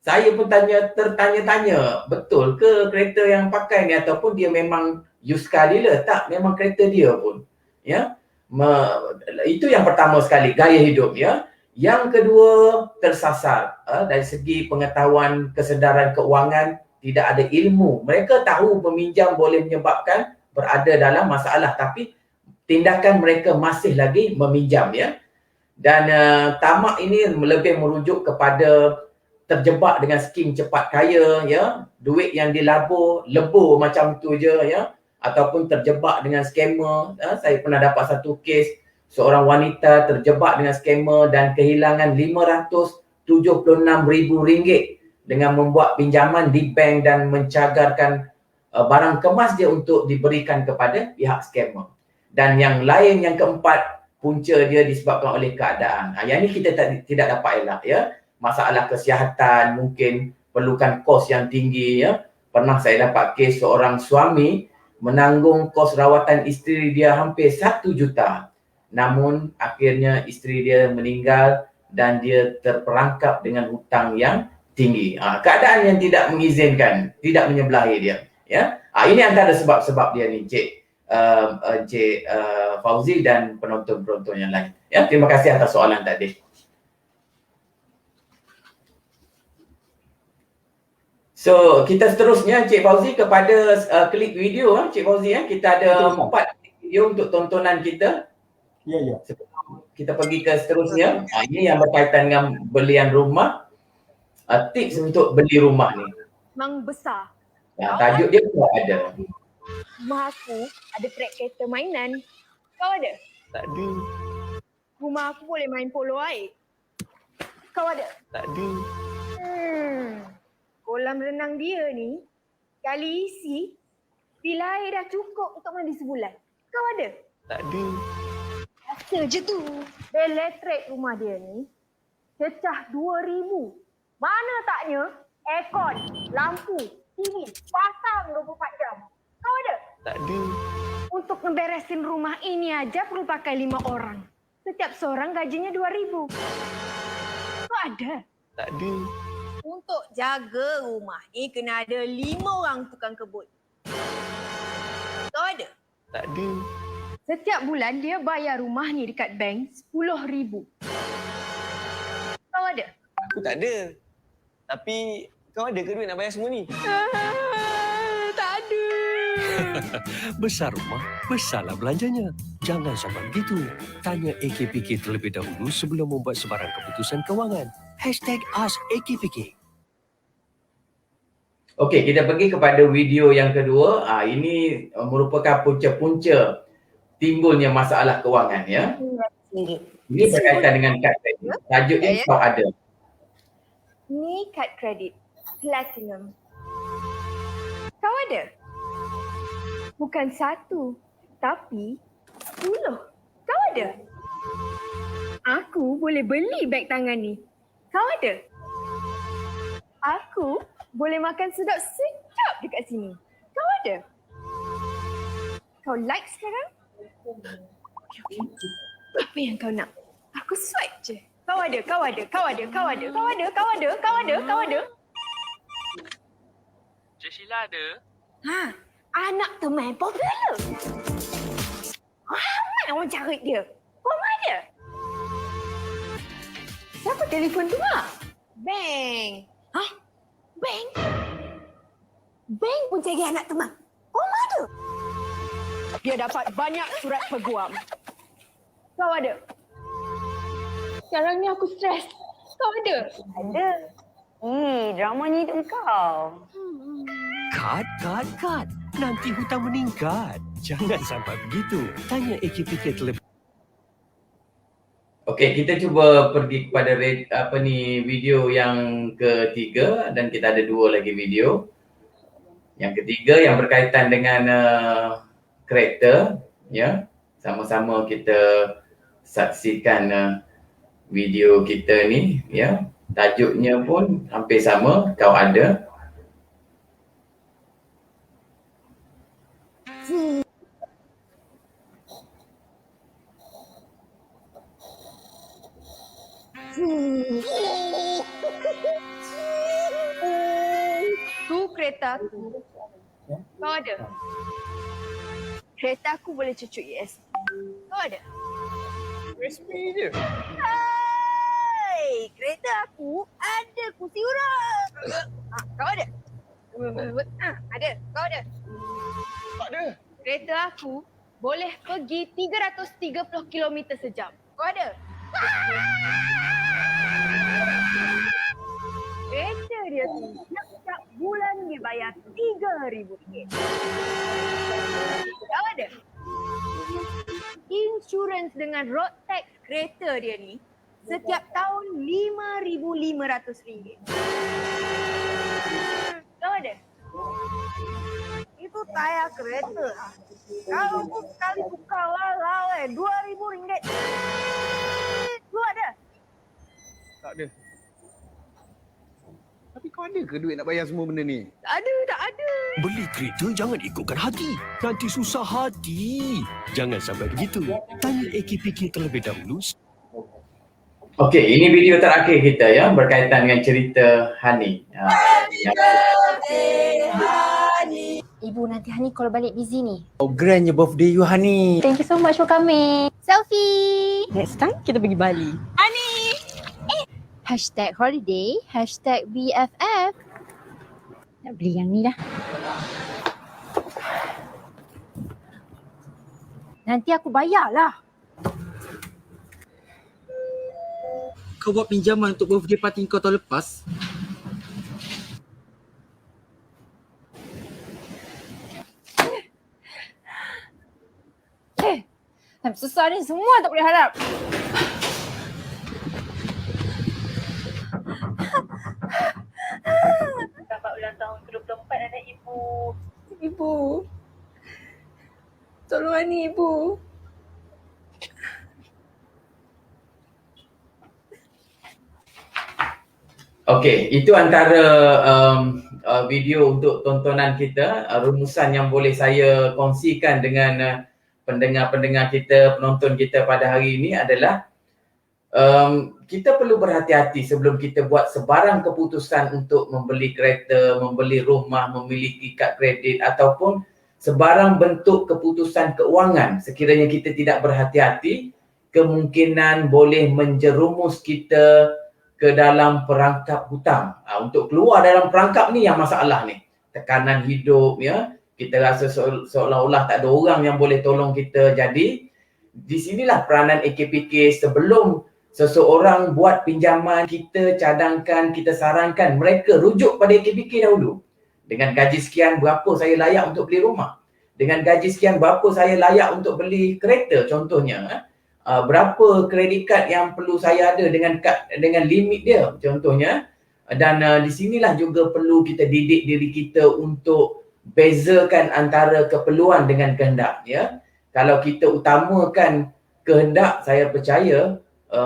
Saya pun tertanya-tanya, betul ke kereta yang pakai ni ataupun dia memang used car dealer? Tak, memang kereta dia pun. Ya. Itu yang pertama sekali, gaya hidup ya. Yang kedua, tersasar. Dari segi pengetahuan kesedaran keuangan, tidak ada ilmu. Mereka tahu meminjam boleh menyebabkan berada dalam masalah, tapi tindakan mereka masih lagi meminjam ya. Dan tamak ini lebih merujuk kepada terjebak dengan skim cepat kaya ya, duit yang dilabur lebur macam tu je ya, ataupun terjebak dengan scammer. Saya pernah dapat satu kes seorang wanita terjebak dengan scammer dan kehilangan RM576,000 dengan membuat pinjaman di bank dan mencagarkan barang kemas dia untuk diberikan kepada pihak scammer. Dan yang lain, yang keempat, punca dia disebabkan oleh keadaan. Yang ini kita tidak dapat elak ya. Masalah kesihatan, mungkin perlukan kos yang tinggi ya. Pernah saya dapat kes seorang suami menanggung kos rawatan isteri dia hampir 1 juta. Namun akhirnya isteri dia meninggal dan dia terperangkap dengan hutang yang tinggi. Keadaan yang tidak mengizinkan, tidak menyebelahi dia ya. Ini antara sebab-sebab dia ni, Encik Fauzi dan penonton-penonton yang lain. Ya, terima kasih atas soalan tadi. So, kita seterusnya Encik Fauzi kepada klik video Encik Fauzi ya. Kita ada 4 video untuk tontonan kita. Ya. Kita pergi ke seterusnya. Ini yang berkaitan dengan belian rumah. Tips untuk beli rumah ni. Memang besar. Tajuk dia pun ada. Rumah aku ada track kereta mainan. Kau ada? Tak ada. Rumah aku boleh main polo air. Kau ada? Tak ada. Kolam renang dia ni kali isi bila air dah cukup untuk mandi sebulan. Kau ada? Tak ada. Rasa je tu. Bil elektrik rumah dia ni cecah 2,000. Mana taknya aircon, lampu, TV pasang 24 jam. Kau ada? Tak ada. Untuk ngeberesin rumah ini aja perlu pakai 5 orang. Setiap seorang gajinya 2,000. Kau ada? Tak ada. Untuk jaga rumah ni kena ada 5 orang tukang kebun. Kau ada? Tak ada. Setiap bulan dia bayar rumah ni dekat bank 10,000. Kau ada? Aku tak ada. Tapi kau ada ke duit nak bayar semua ni? Tak ada. Besar rumah, besarlah belanjanya. Jangan sampai begitu. Tanya AKPK terlebih dahulu sebelum membuat sebarang keputusan kewangan. #AskAKPK. Okey, kita pergi kepada video yang kedua. Ini merupakan punca-punca timbulnya masalah kewangan ya. Ini berkaitan dengan kad kredit. Tajuknya kau ada. Ni kad kredit Platinum. Kau ada? Bukan 1, tapi 10. Kau ada? Aku boleh beli beg tangan ni. Kau ada? Aku boleh makan sedap-sedap dekat sini. Kau ada? Kau like sekarang? Okay. Apa yang kau nak? Aku swipe je. Kau ada, kau ada, kau ada, kau ada, kau ada, kau ada, kau ada, kau ada. Cik Sheila ada? Anak teman popular. Ramai orang cari dia. Kau ada? Siapa telefon tu, Mak? Bank. Bank? Bank pun cari anak teman. Kau ada? Dia dapat banyak surat peguam. Kau ada? Sekarang ni aku stres. Kau ada? Ada. Drama ni hidup kau. Kad. Nanti hutang meningkat. Jangan sampai begitu. Tanya AKPK terlebih. Okey, kita cuba pergi kepada video yang ketiga dan kita ada 2 lagi video. Yang ketiga yang berkaitan dengan karakter, ya. Sama-sama kita saksikan video kita ni, ya. Tajuknya pun hampir sama, Kau Ada. Tu kereta aku. Kau ada? Kereta aku boleh cucuk ESP. Kau ada? USB je. Hai, kereta aku ada kursi urut. Kau ada? Ada. Kau ada? Tak ada. Kereta aku boleh pergi 330 km sejam. Kau ada? Kereta dia tu setiap bulan dia bayar RM3,000. Kau ada? Insurans dengan road tax kereta dia ni setiap tahun RM5,500. Kau ada? Itu tayar kereta. Kalau tu sekali tukar lalau RM2,000. Lu ada? Tak ada. Tapi kau ada ke duit nak bayar semua benda ni? Tak ada. Beli kereta jangan ikutkan hati. Nanti susah hati. Jangan sampai begitu. Tanya AKPK terlebih dahulu. Okey, ini video terakhir kita ya berkaitan dengan cerita Hani. Ibu, nanti Hani kalau balik busy ni. Oh, grandnya birthday you, Hani. Thank you so much for coming. Selfie. Next time kita pergi Bali. #holiday, #BFF. Nak beli yang ni dah. Nanti aku bayarlah. Kau buat pinjaman untuk birthday party kau tahun lepas? I'm so sorry, semua tak boleh harap. Selamat ulang tahun ke-24 anak ibu. Ibu. Tolong Ani, Ibu. Okey, itu antara video untuk tontonan kita. Rumusan yang boleh saya kongsikan dengan pendengar-pendengar kita, penonton kita pada hari ini adalah kita perlu berhati-hati sebelum kita buat sebarang keputusan untuk membeli kereta, membeli rumah, memiliki kad kredit ataupun sebarang bentuk keputusan keuangan. Sekiranya kita tidak berhati-hati, kemungkinan boleh menjerumus kita ke dalam perangkap hutang. Untuk keluar dalam perangkap ni yang masalah ni. Tekanan hidup, ya. Kita rasa seolah-olah tak ada orang yang boleh tolong kita. Jadi di sinilah peranan AKPK. Sebelum seseorang buat pinjaman, kita cadangkan, kita sarankan mereka rujuk pada AKPK dahulu. Dengan gaji sekian berapa saya layak untuk beli rumah? Dengan gaji sekian berapa saya layak untuk beli kereta contohnya? Berapa kredit kad yang perlu saya ada dengan limit dia contohnya? Dan di sinilah juga perlu kita didik diri kita untuk bezakan antara keperluan dengan kehendak, ya. Kalau kita utamakan kehendak, saya percaya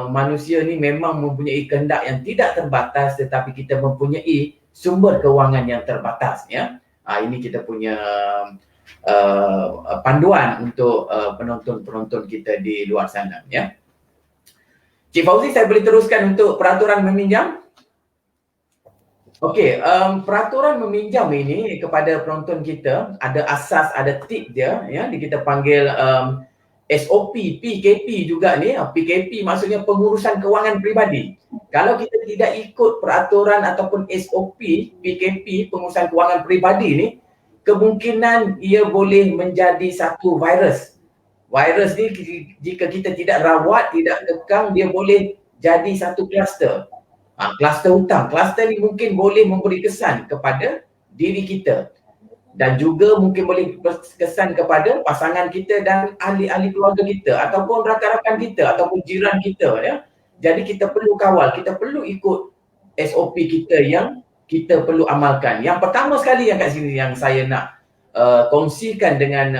manusia ni memang mempunyai kehendak yang tidak terbatas, tetapi kita mempunyai sumber kewangan yang terbatas, ya. Ini kita punya panduan untuk penonton-penonton kita di luar sana, ya. Cik Fauzi, saya boleh teruskan untuk peraturan meminjam? Okey, peraturan meminjam ini kepada penonton kita ada asas, ada tip dia, ya. Kita panggil SOP, PKP juga ni. PKP maksudnya pengurusan kewangan peribadi. Kalau kita tidak ikut peraturan ataupun SOP, PKP, pengurusan kewangan peribadi ni, kemungkinan ia boleh menjadi satu virus. Virus ni jika kita tidak rawat, tidak kekang, dia boleh jadi satu kluster. Kluster hutang. Kluster ni mungkin boleh memberi kesan kepada diri kita. dan juga mungkin boleh berkesan kepada pasangan kita dan ahli-ahli keluarga kita ataupun rakan-rakan kita ataupun jiran kita ya. Jadi kita perlu kawal, kita perlu ikut SOP kita yang kita perlu amalkan. Yang pertama sekali yang kat sini yang saya nak kongsikan dengan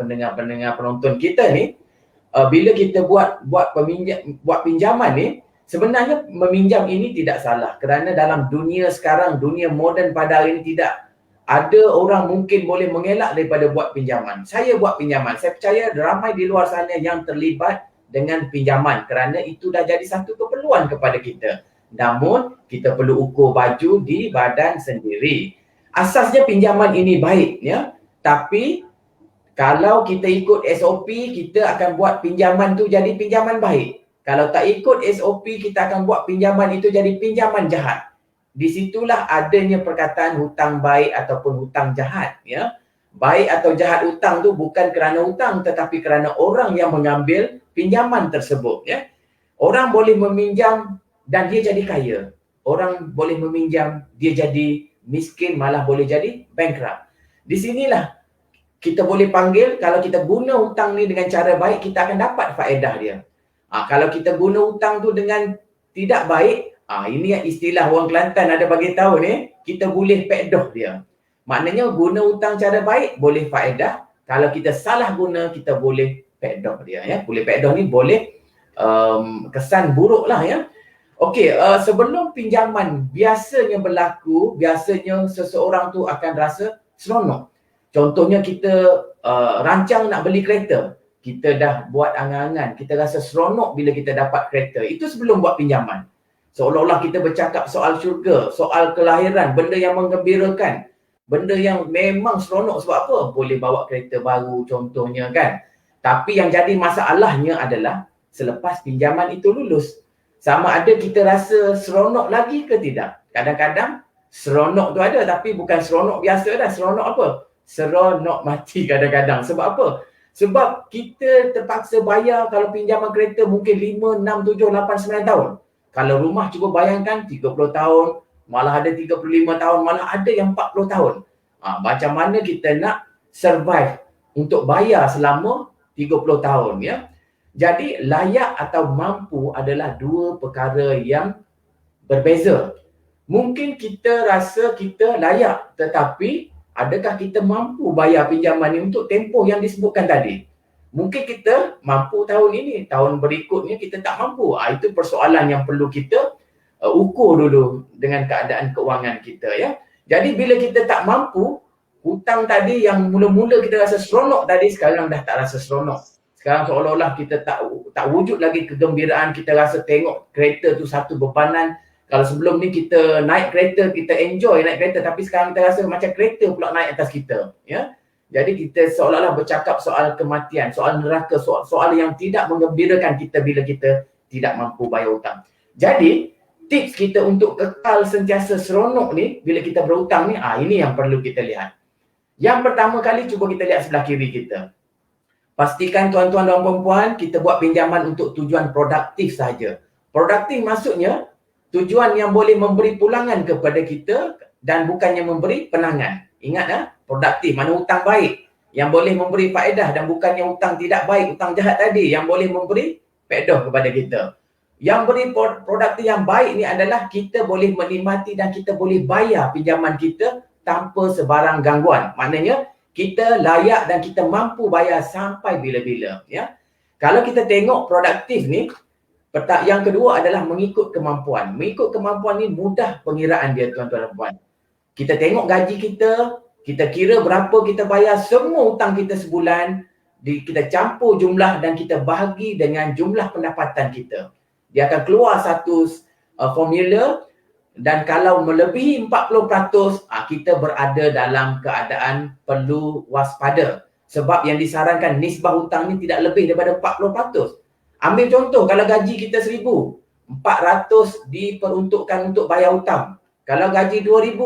pendengar-pendengar penonton kita ni, bila kita buat pinjaman ni, sebenarnya meminjam ini tidak salah kerana dalam dunia sekarang, dunia moden pada hari ini tidak ada orang mungkin boleh mengelak daripada buat pinjaman. Saya buat pinjaman. Saya percaya ramai di luar sana yang terlibat dengan pinjaman kerana itu dah jadi satu keperluan kepada kita. Namun, kita perlu ukur baju di badan sendiri. Asasnya pinjaman ini baik ya. Tapi kalau kita ikut SOP, kita akan buat pinjaman tu jadi pinjaman baik. Kalau tak ikut SOP, kita akan buat pinjaman itu jadi pinjaman jahat. Di situlah adanya perkataan hutang baik ataupun hutang jahat ya. Baik atau jahat hutang tu bukan kerana hutang tetapi kerana orang yang mengambil pinjaman tersebut ya. Orang boleh meminjam dan dia jadi kaya. Orang boleh meminjam, dia jadi miskin, malah boleh jadi bankrupt. Di sinilah kita boleh panggil, kalau kita guna hutang ni dengan cara baik, kita akan dapat faedah dia. Kalau kita guna hutang tu dengan tidak baik, ini yang istilah orang Kelantan ada bagi tahu ni, kita boleh pedoh dia. Maknanya guna hutang cara baik boleh faedah. Kalau kita salah guna, kita boleh pedoh dia ya. Boleh pedoh ni boleh kesan buruk lah ya. Okey, sebelum pinjaman biasanya berlaku, biasanya seseorang tu akan rasa seronok. Contohnya kita rancang nak beli kereta. Kita dah buat angan-angan, kita rasa seronok bila kita dapat kereta. Itu sebelum buat pinjaman. Seolah-olah kita bercakap soal syurga, soal kelahiran, benda yang menggembirakan. Benda yang memang seronok sebab apa? Boleh bawa kereta baru contohnya kan. Tapi yang jadi masalahnya adalah selepas pinjaman itu lulus. Sama ada kita rasa seronok lagi ke tidak? Kadang-kadang seronok tu ada tapi bukan seronok biasa dah. Seronok apa? Seronok mati kadang-kadang. Sebab apa? Sebab kita terpaksa bayar kalau pinjaman kereta mungkin 5, 6, 7, 8, 9 tahun. Kalau rumah cuba bayangkan 30 tahun, malah ada 35 tahun, malah ada yang 40 tahun. Macam mana kita nak survive untuk bayar selama 30 tahun ya. Jadi layak atau mampu adalah dua perkara yang berbeza. Mungkin kita rasa kita layak tetapi adakah kita mampu bayar pinjaman ini untuk tempoh yang disebutkan tadi? Mungkin kita mampu tahun ini, tahun berikutnya kita tak mampu. Itu persoalan yang perlu kita ukur dulu dengan keadaan keuangan kita ya. Jadi bila kita tak mampu, hutang tadi yang mula-mula kita rasa seronok tadi sekarang dah tak rasa seronok. Sekarang seolah-olah kita tak wujud lagi kegembiraan, kita rasa tengok kereta tu satu bebanan. Kalau sebelum ni kita naik kereta, kita enjoy naik kereta, tapi sekarang kita rasa macam kereta pula naik atas kita ya. Jadi kita seolah-olah bercakap soal kematian, soal neraka, soal yang tidak menggembirakan kita bila kita tidak mampu bayar hutang. Jadi tips kita untuk kekal sentiasa seronok ni bila kita berhutang ni, ini yang perlu kita lihat. Yang pertama kali cuba kita lihat sebelah kiri kita. Pastikan tuan-tuan dan puan-puan kita buat pinjaman untuk tujuan produktif saja. Produktif maksudnya tujuan yang boleh memberi pulangan kepada kita dan bukannya memberi penangan. Ingat produktif, mana hutang baik yang boleh memberi faedah dan bukannya hutang tidak baik, hutang jahat tadi yang boleh memberi faedah kepada kita. Yang beri produktif yang baik ni adalah kita boleh menikmati dan kita boleh bayar pinjaman kita tanpa sebarang gangguan. Maknanya kita layak dan kita mampu bayar sampai bila-bila ya. Kalau kita tengok produktif ni, yang kedua adalah mengikut kemampuan. Mengikut kemampuan ni mudah pengiraan dia tuan-tuan dan puan. Kita tengok gaji kita kira berapa kita bayar semua hutang kita sebulan, kita campur jumlah dan kita bahagi dengan jumlah pendapatan kita. Dia akan keluar satu formula dan kalau melebihi 40%, kita berada dalam keadaan perlu waspada. Sebab yang disarankan nisbah hutang ni tidak lebih daripada 40%. Ambil contoh, kalau gaji kita 1,000, 400 diperuntukkan untuk bayar hutang. Kalau gaji 2,000,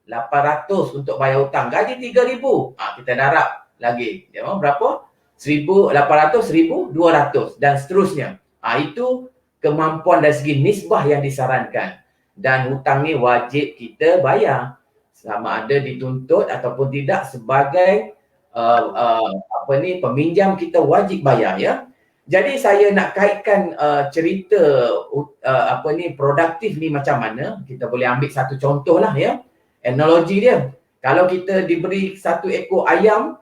800 untuk bayar hutang. Gaji 3,000, kita darab lagi. Berapa? 1,800, 1,200 dan seterusnya. Itu kemampuan dari segi nisbah yang disarankan. Dan hutang ni wajib kita bayar. sama ada dituntut ataupun tidak sebagai peminjam kita wajib bayar ya. Jadi saya nak kaitkan cerita produktif ni macam mana. Kita boleh ambil satu contoh lah ya. Analogi dia. Kalau kita diberi satu ekor ayam,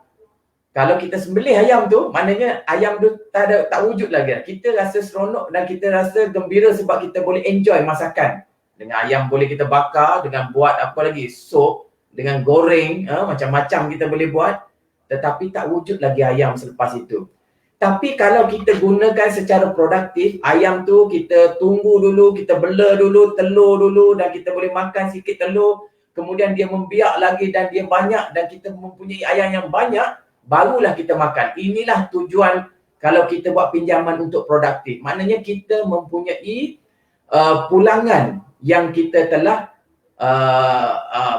kalau kita sembelih ayam tu, maknanya ayam tu tak wujud lagi. Kita rasa seronok dan kita rasa gembira sebab kita boleh enjoy masakan. Dengan ayam boleh kita bakar, dengan buat apa lagi, sup, dengan goreng, macam-macam kita boleh buat. Tetapi tak wujud lagi ayam selepas itu. Tapi kalau kita gunakan secara produktif, ayam tu kita tunggu dulu, kita bela dulu, telur dulu dan kita boleh makan sikit telur. Kemudian dia membiak lagi dan dia banyak dan kita mempunyai ayam yang banyak, barulah kita makan. Inilah tujuan kalau kita buat pinjaman untuk produktif. Maknanya kita mempunyai pulangan yang kita telah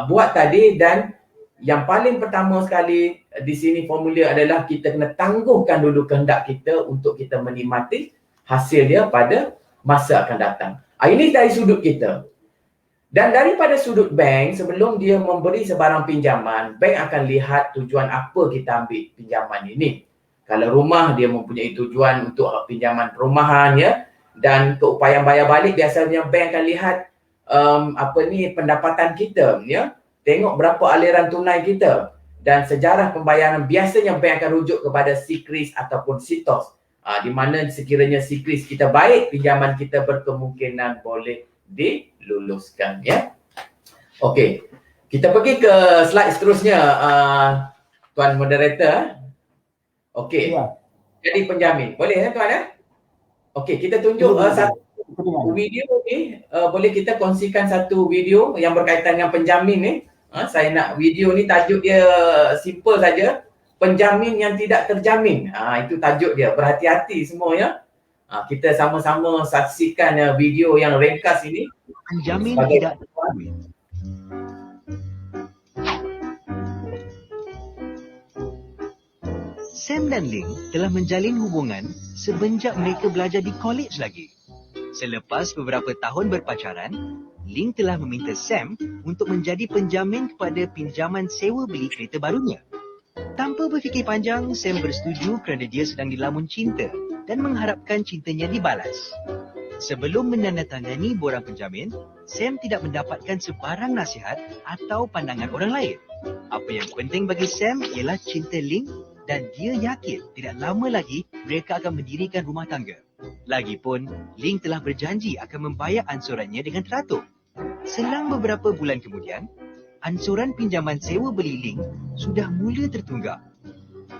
buat tadi dan yang paling pertama sekali di sini formula adalah kita kena tangguhkan dulu kehendak kita untuk kita menikmati hasil dia pada masa akan datang. Ini dari sudut kita. Dan daripada sudut bank, sebelum dia memberi sebarang pinjaman, bank akan lihat tujuan apa kita ambil pinjaman ini. Kalau rumah, dia mempunyai tujuan untuk pinjaman perumahan ya. Dan keupayaan bayar balik biasanya bank akan lihat pendapatan kita ya. Tengok berapa aliran tunai kita. Dan sejarah pembayaran biasanya bank akan rujuk kepada SIKRIS ataupun SITOS. Di mana sekiranya SIKRIS kita baik, pinjaman kita berkemungkinan boleh diluluskan ya. Okey. Kita pergi ke slide seterusnya tuan moderator. Okey. Ya. Jadi penjamin. Boleh ya tuan ya? Okey, kita tunjuk satu video ni. Boleh kita kongsikan satu video yang berkaitan dengan penjamin ni. Saya nak video ni tajuk dia simple saja. Penjamin yang tidak terjamin. Itu tajuk dia. Berhati-hati semua ya. Kita sama-sama saksikan video yang ringkas ini. Penjamin tidak terjamin. Sam dan Ling telah menjalin hubungan semenjak mereka belajar di college lagi. Selepas beberapa tahun berpacaran, Ling telah meminta Sam untuk menjadi penjamin kepada pinjaman sewa beli kereta barunya. Tanpa berfikir panjang, Sam bersetuju kerana dia sedang dilamun cinta dan mengharapkan cintanya dibalas. Sebelum menandatangani borang penjamin, Sam tidak mendapatkan sebarang nasihat atau pandangan orang lain. Apa yang penting bagi Sam ialah cinta Ling dan dia yakin tidak lama lagi mereka akan mendirikan rumah tangga. Lagipun, Ling telah berjanji akan membayar ansurannya dengan teratur. Selang beberapa bulan kemudian, ansuran pinjaman sewa beli Ling sudah mula tertunggak.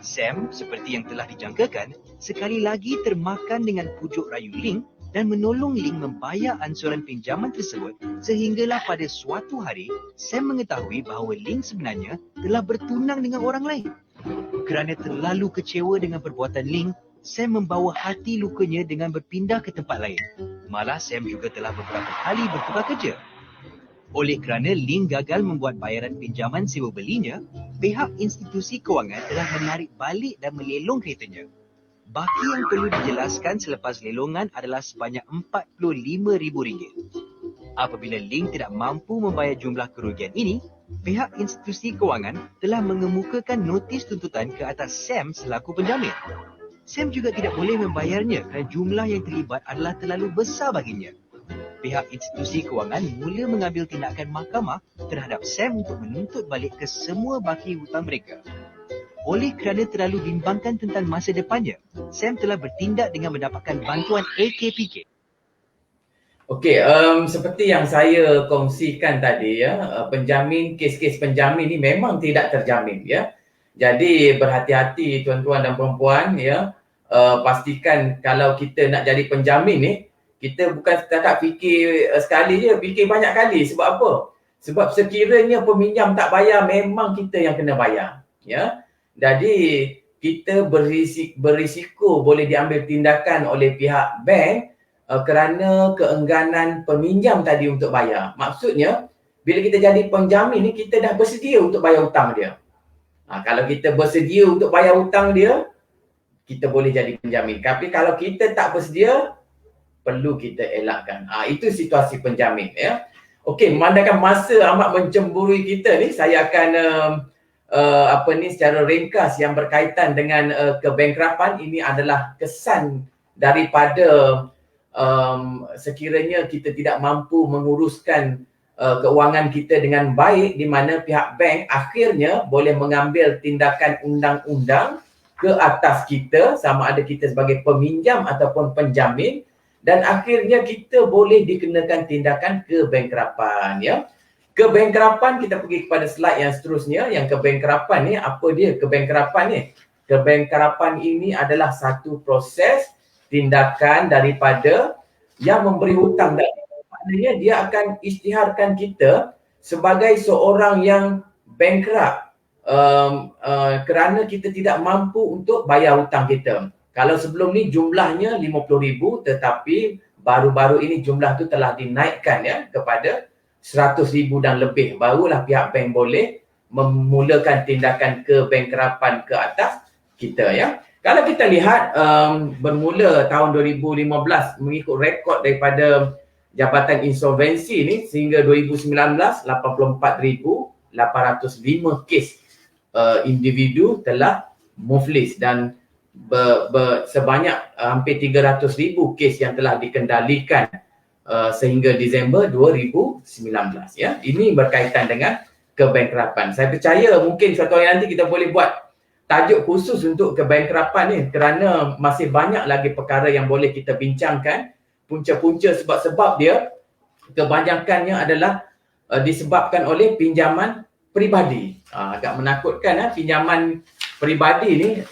Sam, seperti yang telah dijangkakan, sekali lagi termakan dengan pujuk rayu Ling dan menolong Ling membayar ansuran pinjaman tersebut sehinggalah pada suatu hari, Sam mengetahui bahawa Ling sebenarnya telah bertunang dengan orang lain. Kerana terlalu kecewa dengan perbuatan Ling, Sam membawa hati lukanya dengan berpindah ke tempat lain. Malah Sam juga telah beberapa kali bertukar kerja. Oleh kerana Ling gagal membuat bayaran pinjaman sewa belinya, pihak institusi kewangan telah menarik balik dan melelong keretanya. Baki yang perlu dijelaskan selepas lelongan adalah sebanyak RM45,000. Apabila Ling tidak mampu membayar jumlah kerugian ini, pihak institusi kewangan telah mengemukakan notis tuntutan ke atas Sam selaku penjamin. Sam juga tidak boleh membayarnya kerana jumlah yang terlibat adalah terlalu besar baginya. Pihak institusi kewangan mula mengambil tindakan mahkamah terhadap Sam untuk menuntut balik ke semua baki hutang mereka. Oleh kerana terlalu bimbangkan tentang masa depannya, Sam telah bertindak dengan mendapatkan bantuan AKPK. Okey, seperti yang saya kongsikan tadi ya, kes-kes penjamin ni memang tidak terjamin ya. Jadi berhati-hati tuan-tuan dan perempuan ya. Pastikan kalau kita nak jadi penjamin ni, kita bukan setakat fikir sekali je, fikir banyak kali. Sebab apa? Sebab sekiranya peminjam tak bayar, memang kita yang kena bayar ya. Jadi kita berisiko boleh diambil tindakan oleh pihak bank kerana keengganan peminjam tadi untuk bayar. Maksudnya, bila kita jadi penjamin ni, kita dah bersedia untuk bayar hutang dia. Kalau kita bersedia untuk bayar hutang dia, kita boleh jadi penjamin. Tapi kalau kita tak bersedia, perlu kita elakkan. Itu situasi penjamin ya. Okey, memandangkan masa amat mencemburui kita ni, saya akan secara ringkas yang berkaitan dengan kebankrapan. Ini adalah kesan daripada sekiranya kita tidak mampu menguruskan keuangan kita dengan baik, di mana pihak bank akhirnya boleh mengambil tindakan undang-undang ke atas kita, sama ada kita sebagai peminjam ataupun penjamin, dan akhirnya kita boleh dikenakan tindakan kebankrapan, ya. Kebankrapan, kita pergi kepada slide yang seterusnya. Yang kebankrapan ni, apa dia kebankrapan ni? Kebankrapan ini adalah satu proses tindakan daripada yang memberi hutang tadi. Maknanya dia akan isytiharkan kita sebagai seorang yang bankrupt kerana kita tidak mampu untuk bayar hutang kita. Kalau sebelum ni jumlahnya 50,000, tetapi baru-baru ini jumlah tu telah dinaikkan, ya, kepada 100,000 dan lebih. Barulah pihak bank boleh memulakan tindakan kebankrapan ke atas kita, ya. Kalau kita lihat bermula tahun 2015 mengikut rekod daripada Jabatan Insolvensi ni, sehingga 2019 84,805 kes individu telah muflis, dan sebanyak hampir 300,000 kes yang telah dikendalikan sehingga Disember 2019, ya. Ini berkaitan dengan kebankrapan. Saya percaya mungkin suatu hari nanti kita boleh buat tajuk khusus untuk kebankrapan ni, kerana masih banyak lagi perkara yang boleh kita bincangkan. Punca-punca sebab-sebab dia kebanyakannya adalah disebabkan oleh pinjaman peribadi. Agak menakutkan, pinjaman peribadi ni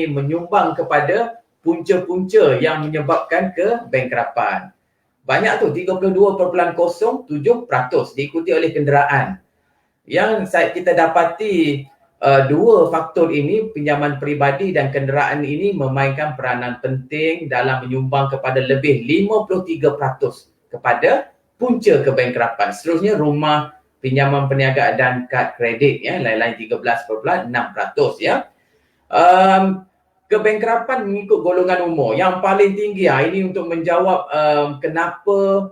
menyumbang kepada punca-punca yang menyebabkan kebankrapan. Banyak tu, 32.07%, diikuti oleh kenderaan. Yang kita dapati dua faktor ini, pinjaman peribadi dan kenderaan ini, memainkan peranan penting dalam menyumbang kepada lebih 53% kepada punca kebankrapan. Seterusnya rumah, pinjaman perniagaan dan kad kredit, ya, lain-lain 13.6%, ya. Kebankrapan mengikut golongan umur. Yang paling tinggi, ini untuk menjawab kenapa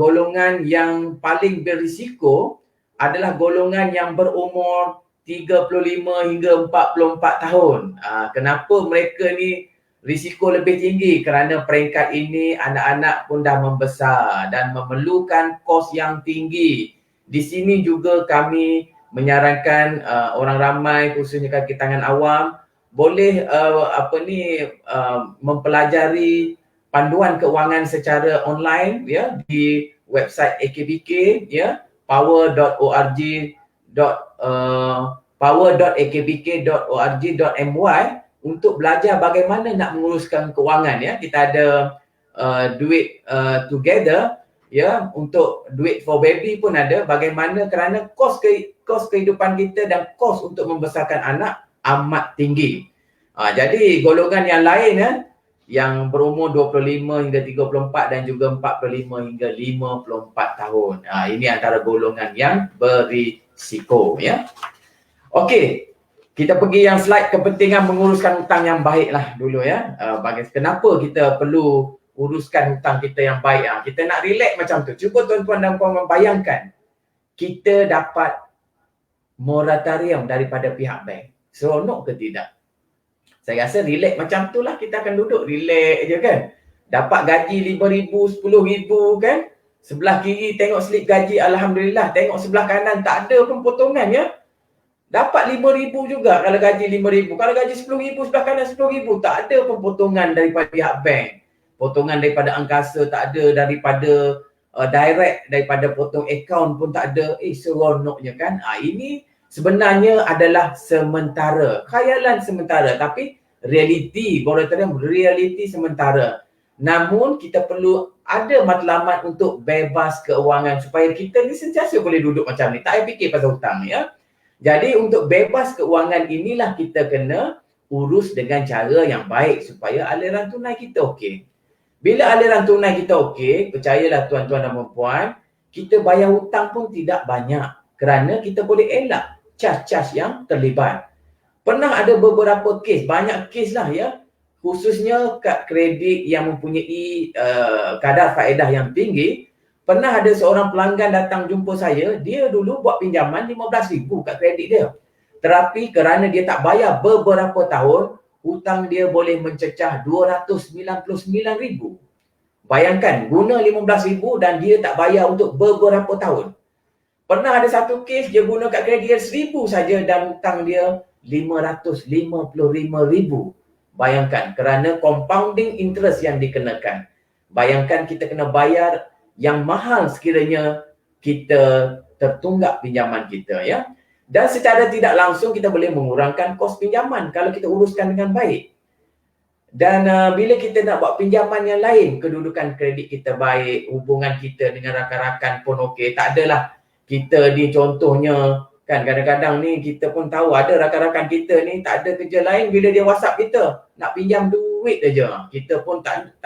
golongan yang paling berisiko adalah golongan yang berumur 35 hingga 44 tahun. Kenapa mereka ni risiko lebih tinggi? Kerana peringkat ini anak-anak pun dah membesar dan memerlukan kos yang tinggi. Di sini juga kami menyarankan orang ramai, khususnya kaki tangan awam, boleh mempelajari panduan keuangan secara online, ya, di website AKBK, ya, power.akbk.org.my untuk belajar bagaimana nak menguruskan keuangan, ya. Kita ada duit together, ya, untuk duit for baby pun ada. Bagaimana kerana kos kehidupan kita dan kos untuk membesarkan anak amat tinggi. Jadi golongan yang lain, ya, yang berumur 25 hingga 34 dan juga 45 hingga 54 tahun. Ini antara golongan yang berisiko, ya. Okey, kita pergi yang slide kepentingan menguruskan hutang yang baik lah dulu, ya. Kenapa kita perlu uruskan hutang kita yang baik? Kita nak relax macam tu. Cuba tuan-tuan dan puan bayangkan, kita dapat moratorium daripada pihak bank. Seronok ke tidak? Saya rasa relax macam tu lah, kita akan duduk relax je kan. Dapat gaji 5,000, 10,000 kan. Sebelah kiri tengok slip gaji, Alhamdulillah. Tengok sebelah kanan tak ada pun potongan, ya. Dapat 5,000 juga kalau gaji 5,000. Kalau gaji 10,000, sebelah kanan 10,000. Tak ada pun potongan daripada pihak bank. Potongan daripada angkasa tak ada, daripada direct, daripada potong akaun pun tak ada. Seronoknya kan. Ini sebenarnya adalah sementara, khayalan sementara, tapi realiti, moratorium realiti sementara. Namun kita perlu ada matlamat untuk bebas keuangan supaya kita ni sentiasa boleh duduk macam ni, tak payah fikir pasal hutang, ya. Jadi untuk bebas keuangan inilah kita kena urus dengan cara yang baik supaya aliran tunai kita okey. Bila aliran tunai kita okey, percayalah tuan-tuan dan puan, kita bayar hutang pun tidak banyak kerana kita boleh elak cas-cas yang terlibat. Pernah ada beberapa kes, banyak kes lah, ya, khususnya kad kredit yang mempunyai kadar faedah yang tinggi. Pernah ada seorang pelanggan datang jumpa saya, dia dulu buat pinjaman 15,000 kat kredit dia. Tetapi kerana dia tak bayar beberapa tahun, hutang dia boleh mencecah 299,000. Bayangkan, guna 15,000 dan dia tak bayar untuk beberapa tahun. Pernah ada satu kes dia guna kat kredit dia 1,000 saja dan hutang dia 555,000. Bayangkan, kerana compounding interest yang dikenakan. Bayangkan kita kena bayar yang mahal sekiranya kita tertunggak pinjaman kita, ya. Dan secara tidak langsung kita boleh mengurangkan kos pinjaman kalau kita uruskan dengan baik. Dan bila kita nak buat pinjaman yang lain, kedudukan kredit kita baik, hubungan kita dengan rakan-rakan pun okey. Tak adalah kita ni contohnya, kan kadang-kadang ni kita pun tahu ada rakan-rakan kita ni tak ada kerja lain, bila dia WhatsApp kita nak pinjam duit aja. Kita pun tak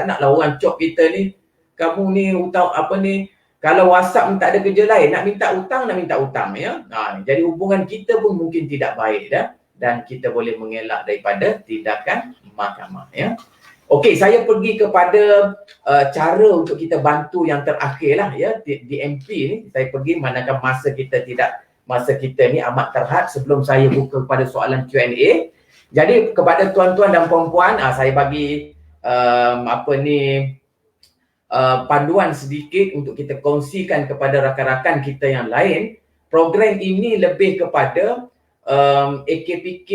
naklah orang cop kita ni, kamu ni hutang apa ni, kalau WhatsApp ni tak ada kerja lain, nak minta hutang ya. Jadi hubungan kita pun mungkin tidak baik dah, dan kita boleh mengelak daripada tindakan mahkamah, ya. Okey, saya pergi kepada cara untuk kita bantu yang terakhir lah, ya, DMP ni. Saya pergi manakala masa kita ni amat terhad sebelum saya buka kepada soalan Q&A. Jadi kepada tuan-tuan dan puan-puan, saya bagi panduan sedikit untuk kita kongsikan kepada rakan-rakan kita yang lain. Program ini lebih kepada AKPK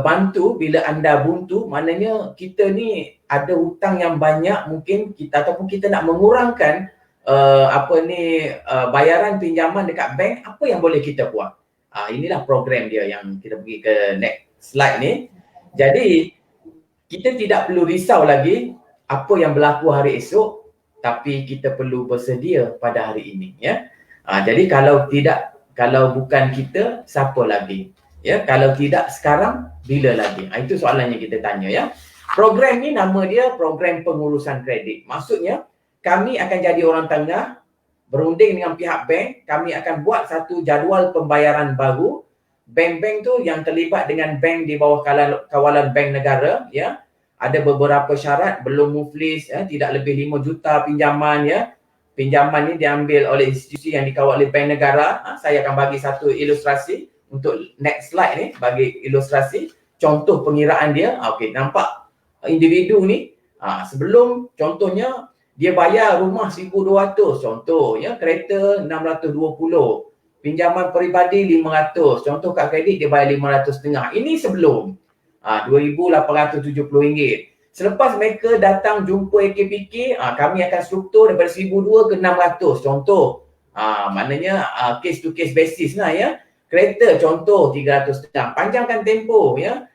bantu bila anda buntu, maknanya kita ni ada hutang yang banyak mungkin kita, ataupun kita nak mengurangkan bayaran pinjaman dekat bank, apa yang boleh kita buat. Inilah program dia yang kita pergi ke next slide ni. Jadi kita tidak perlu risau lagi apa yang berlaku hari esok, tapi kita perlu bersedia pada hari ini, ya. Jadi kalau bukan kita, siapa lagi? Ya, kalau tidak sekarang, bila lagi? Itu soalan yang kita tanya, ya. Program ni nama dia program pengurusan kredit. Maksudnya kami akan jadi orang tengah, berunding dengan pihak bank, kami akan buat satu jadual pembayaran baru. Bank-bank tu yang terlibat dengan bank di bawah kawalan bank negara, ya. Ada beberapa syarat, belum muflis, ya, tidak lebih 5 juta pinjaman, ya. Pinjaman ni diambil oleh institusi yang dikawal oleh bank negara. Saya akan bagi satu ilustrasi untuk next slide ni, bagi ilustrasi contoh pengiraan dia. Okey, nampak individu ni sebelum contohnya dia bayar rumah 1,200 contoh, ya, kereta 620, pinjaman peribadi 500, contoh kad kredit dia bayar 500.5. Ini sebelum RM2,870. Selepas mereka datang jumpa AKPK, kami akan struktur daripada 1,200 ke 600 contoh. Maknanya case to case basis lah, ya. Kereta contoh 300, panjangkan tempoh, ya.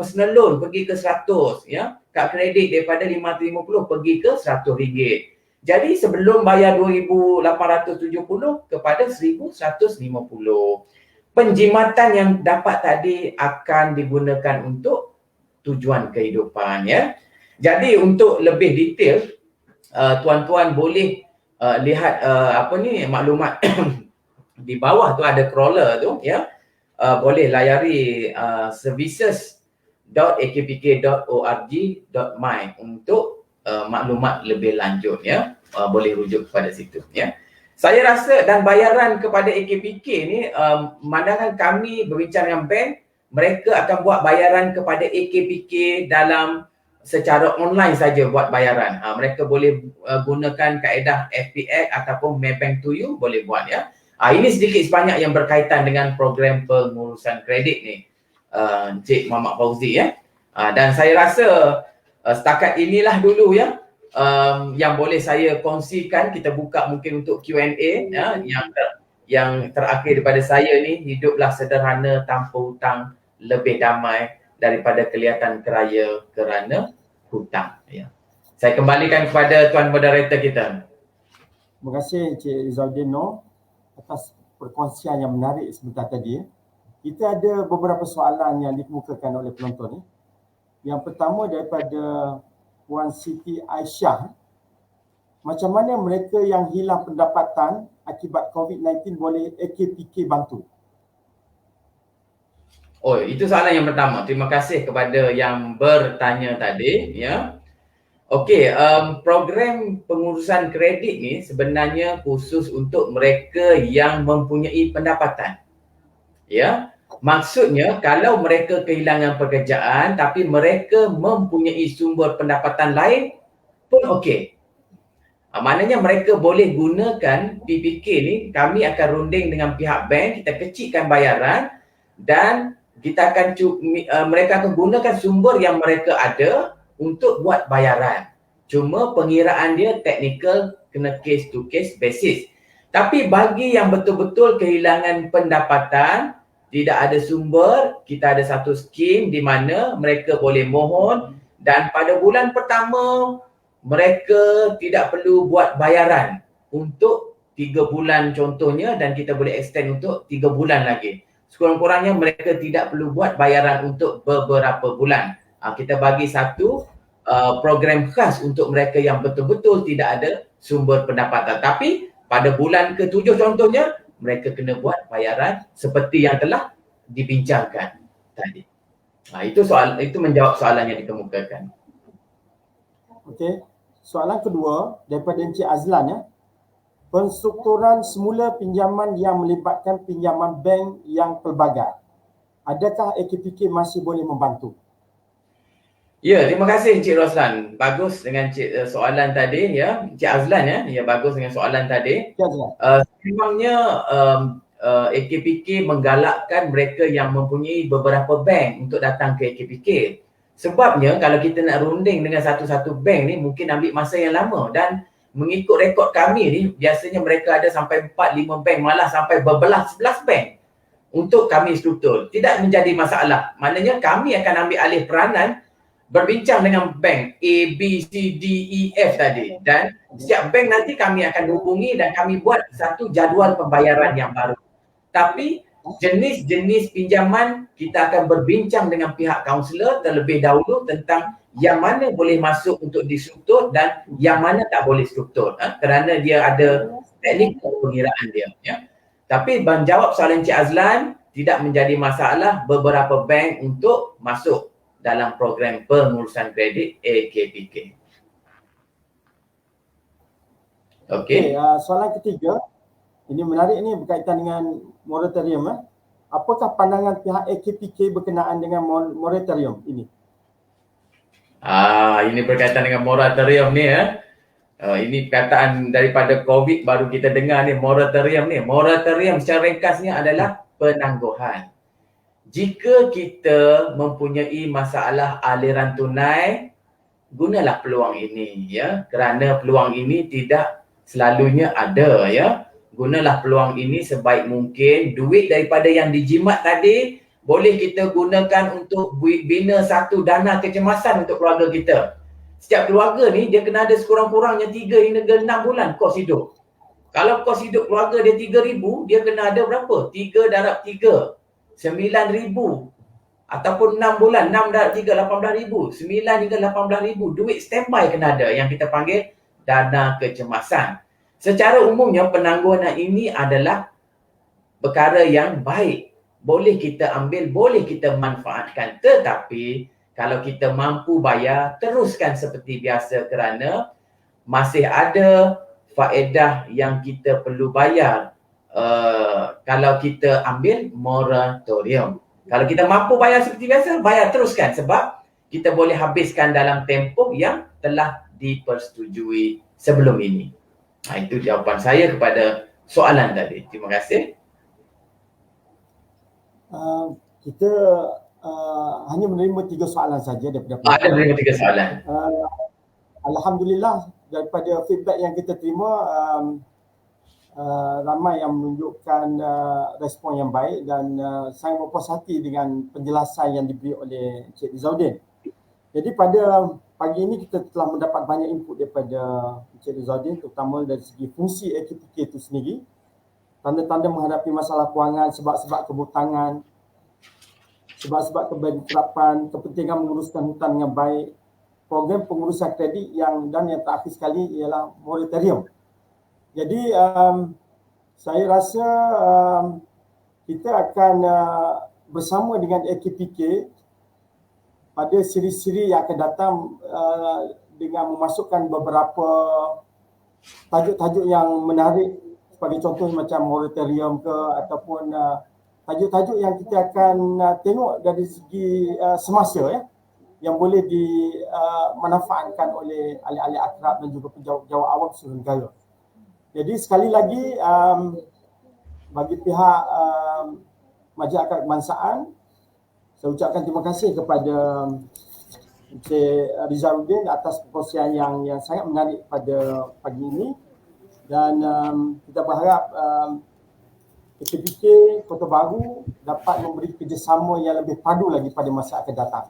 Personal loan pergi ke 100, ya. Kad kredit daripada 550 pergi ke RM100. Jadi sebelum bayar 2,870 kepada 1,150. Penjimatan yang dapat tadi akan digunakan untuk tujuan kehidupan, ya. Jadi untuk lebih detail, tuan-tuan boleh lihat maklumat di bawah tu ada crawler tu, ya. Boleh layari services.akpk.org.my untuk maklumat lebih lanjut, ya. Boleh rujuk kepada situ, ya. Saya rasa dan bayaran kepada AKPK ni, mandangan kami berbincang dengan bank, mereka akan buat bayaran kepada AKPK dalam secara online saja buat bayaran. Mereka boleh gunakan kaedah FPX ataupun Maybank to You, boleh buat, ya. Ini sedikit sebanyak yang berkaitan dengan program pengurusan kredit ni, Encik Muhammad Fauzi, ya. Dan saya rasa setakat inilah dulu, ya, yang boleh saya kongsikan. Kita buka mungkin untuk Q&A, ya. Yang terakhir daripada saya ni, hiduplah sederhana tanpa hutang, lebih damai daripada kelihatan keraya kerana hutang, ya. Saya kembalikan kepada tuan moderator kita. Terima kasih Encik Rizaldin Noor atas perkongsian yang menarik sebentar tadi, ya. Kita ada beberapa soalan yang dikemukakan oleh penonton ni. Yang pertama daripada Puan Siti Aisyah. Macam mana mereka yang hilang pendapatan akibat COVID-19 boleh AKPK bantu? Oh, itu soalan yang pertama. Terima kasih kepada yang bertanya tadi, ya. Okey, program pengurusan kredit ni sebenarnya khusus untuk mereka yang mempunyai pendapatan. Ya, maksudnya kalau mereka kehilangan pekerjaan tapi mereka mempunyai sumber pendapatan lain pun okey. Maknanya mereka boleh gunakan PPK ni, kami akan runding dengan pihak bank, kita kecilkan bayaran dan kita akan mereka akan gunakan sumber yang mereka ada untuk buat bayaran. Cuma pengiraan dia technical, kena case to case basis. Tapi bagi yang betul-betul kehilangan pendapatan, tidak ada sumber, kita ada satu skim di mana mereka boleh mohon dan pada bulan pertama mereka tidak perlu buat bayaran untuk 3 bulan contohnya dan kita boleh extend untuk 3 bulan lagi. Sekurang-kurangnya mereka tidak perlu buat bayaran untuk beberapa bulan. Kita bagi satu program khas untuk mereka yang betul-betul tidak ada sumber pendapatan. Tapi pada bulan ke-7 contohnya, mereka kena buat bayaran seperti yang telah dibincangkan tadi. Itu menjawab soalan yang dikemukakan. Okey. Soalan kedua daripada Encik Azlan ya. Penstrukturan semula pinjaman yang melibatkan pinjaman bank yang pelbagai. Adakah AKPK masih boleh membantu? Ya, terima kasih Encik Roslan. Bagus dengan soalan tadi ya. Encik Azlan ya. Ya, bagus dengan soalan tadi. Ya, Azlan. Memangnya AKPK menggalakkan mereka yang mempunyai beberapa bank untuk datang ke AKPK. Sebabnya kalau kita nak runding dengan satu-satu bank ni mungkin ambil masa yang lama dan mengikut rekod kami ni biasanya mereka ada sampai 4-5 bank, malah sampai berbelas-belas bank untuk kami struktur. Tidak menjadi masalah. Maknanya kami akan ambil alih peranan berbincang dengan bank A, B, C, D, E, F tadi dan setiap bank nanti kami akan hubungi dan kami buat satu jadual pembayaran yang baru. Tapi jenis-jenis pinjaman kita akan berbincang dengan pihak kaunselor terlebih dahulu tentang yang mana boleh masuk untuk distruktur dan yang mana tak boleh struktur kerana dia ada teknik pengiraan dia ya. Tapi menjawab soalan Encik Azlan, tidak menjadi masalah beberapa bank untuk masuk dalam program pengurusan kredit AKPK. Okey. Soalan ketiga, ini menarik ni berkaitan dengan moratorium. Apakah pandangan pihak AKPK berkenaan dengan moratorium ini? Ini berkaitan dengan moratorium ni ya. Ini perkataan daripada COVID baru kita dengar ni, moratorium ni. Moratorium secara ringkasnya adalah penangguhan. Jika kita mempunyai masalah aliran tunai, gunalah peluang ini ya. Kerana peluang ini tidak selalunya ada ya. Gunalah peluang ini sebaik mungkin. Duit daripada yang dijimat tadi boleh kita gunakan untuk bina satu dana kecemasan untuk keluarga kita. Setiap keluarga ni dia kena ada sekurang-kurangnya 3 hingga 6 bulan kos hidup. Kalau kos hidup keluarga dia 3,000, dia kena ada berapa? 3 darab 3, 9,000. Ataupun 6 bulan, 6 darab 3, 18,000. 9 hingga 18,000. Duit standby kena ada yang kita panggil dana kecemasan. Secara umumnya penangguhan ini adalah perkara yang baik. Boleh kita ambil, boleh kita manfaatkan. Tetapi kalau kita mampu bayar, teruskan seperti biasa kerana masih ada faedah yang kita perlu bayar kalau kita ambil moratorium. Kalau kita mampu bayar seperti biasa, bayar teruskan sebab kita boleh habiskan dalam tempoh yang telah dipersetujui sebelum ini. Itu jawapan saya kepada soalan tadi. Terima kasih. Kita hanya menerima 3 soalan saja daripada Ada menerima 3 soalan. Alhamdulillah daripada feedback yang kita terima ramai yang menunjukkan respon yang baik dan sangat berpuas hati dengan penjelasan yang diberi oleh Encik Rizauddin. Jadi pada pagi ini kita telah mendapat banyak input daripada Encik Rizauddin, terutama dari segi fungsi AKPK itu sendiri, tanda-tanda menghadapi masalah kewangan, sebab-sebab kebutangan, sebab-sebab kebangkrutan, kepentingan menguruskan hutang dengan baik, program pengurusan kredit dan yang terakhir sekali ialah moratorium. Jadi saya rasa kita akan bersama dengan AKPK pada siri-siri yang akan datang dengan memasukkan beberapa tajuk-tajuk yang menarik, sebagai contoh macam moratorium ke ataupun tajuk-tajuk yang kita akan tengok dari segi semasa ya, yang boleh dimanfaatkan oleh ahli-ahli akrab dan juga penjawat awam seluruh negara. Jadi sekali lagi bagi pihak Majlis Akrab Kebangsaan, saya ucapkan terima kasih kepada Encik Rizauddin atas perkongsian yang sangat menarik pada pagi ini, dan kita berharap AKPK Kota Baru dapat memberi kerjasama yang lebih padu lagi pada masa akan datang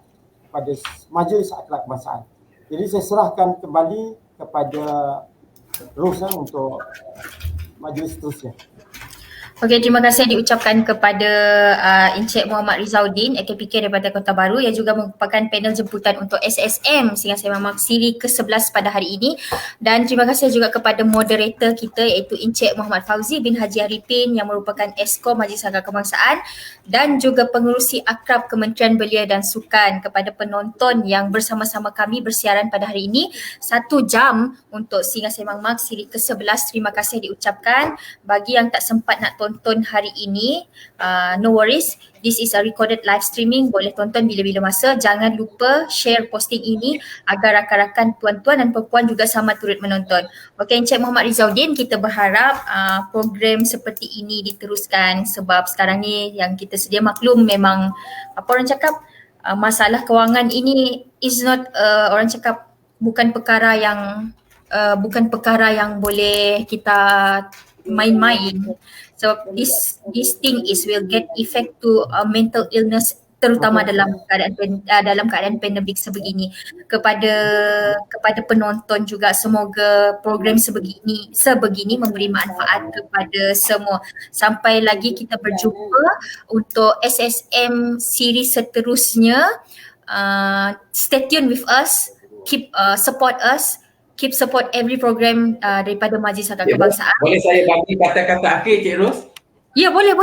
pada Majlis Akrab Kebangsaan. Jadi saya serahkan kembali kepada Ros untuk majlis seterusnya. Okey, terima kasih diucapkan kepada Encik Muhammad Rizauddin, AKPK daripada Kota Baru, yang juga merupakan panel jemputan untuk SSM Singgah Sembang Mak siri ke-11 pada hari ini. Dan terima kasih juga kepada moderator kita iaitu Encik Muhammad Fauzi bin Haji Arifin yang merupakan Exco Majlis Akrab Kebangsaan, dan juga pengerusi akrab Kementerian Belia dan Sukan. Kepada penonton yang bersama-sama kami bersiaran pada hari ini 1 jam untuk Singgah Sembang Mak siri ke-11, terima kasih diucapkan. Bagi yang tak sempat nak tonton hari ini, no worries, this is a recorded live streaming, boleh tonton bila-bila masa. Jangan lupa share posting ini agar rakan-rakan tuan-tuan dan puan juga sama turut menonton. Okey, Encik Muhammad Rizauddin, kita berharap program seperti ini diteruskan, sebab sekarang ni yang kita sedia maklum memang apa orang cakap, masalah kewangan ini is not orang cakap bukan perkara yang boleh kita main-main. So this thing will get effect to mental illness, terutama dalam keadaan pandemik sebegini. Kepada penonton juga, semoga program sebegini memberi manfaat kepada semua. Sampai lagi kita berjumpa untuk SSM series seterusnya. Stay tuned with us, keep support us, keep support every program daripada Majlis Akrab Kebangsaan. Boleh saya bagi kata-kata akhir, Cik Ros? Ya, boleh.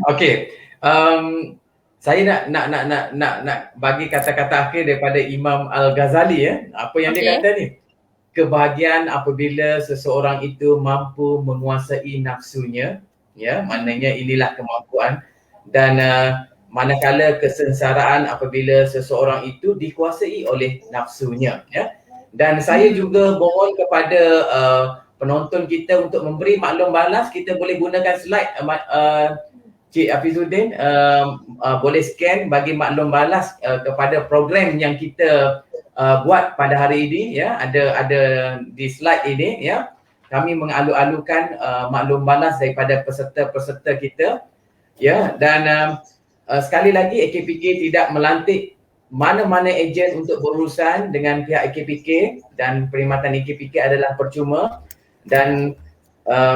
Okey. Saya nak bagi kata-kata akhir daripada Imam Al-Ghazali ya. Apa yang dia kata ni? Kebahagiaan apabila seseorang itu mampu menguasai nafsunya, ya, maknanya inilah kemampuan, dan manakala kesengsaraan apabila seseorang itu dikuasai oleh nafsunya, ya. Dan saya juga mohon kepada penonton kita untuk memberi maklum balas. Kita boleh gunakan slide Cik Hafizuddin, boleh scan bagi maklum balas kepada program yang kita buat pada hari ini, ya. Ada di slide ini, ya. Kami mengalu-alukan maklum balas daripada peserta-peserta kita, ya. Dan sekali lagi, AKPK tidak melantik mana-mana ejen untuk berurusan dengan pihak AKPK, dan perkhidmatan AKPK adalah percuma. Dan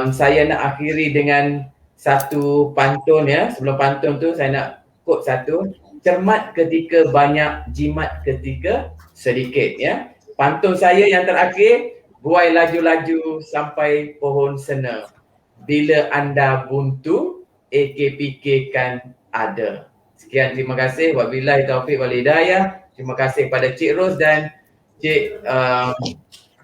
saya nak akhiri dengan satu pantun, ya. Sebelum pantun tu saya nak quote satu. Cermat ketika banyak, jimat ketika sedikit, ya. Pantun saya yang terakhir, buai laju-laju sampai pohon sena. Bila anda buntu, AKPK kan ada. Sekian, terima kasih. Wabillahi taufiq wal hidayah. Terima kasih kepada Cik Ros dan Cik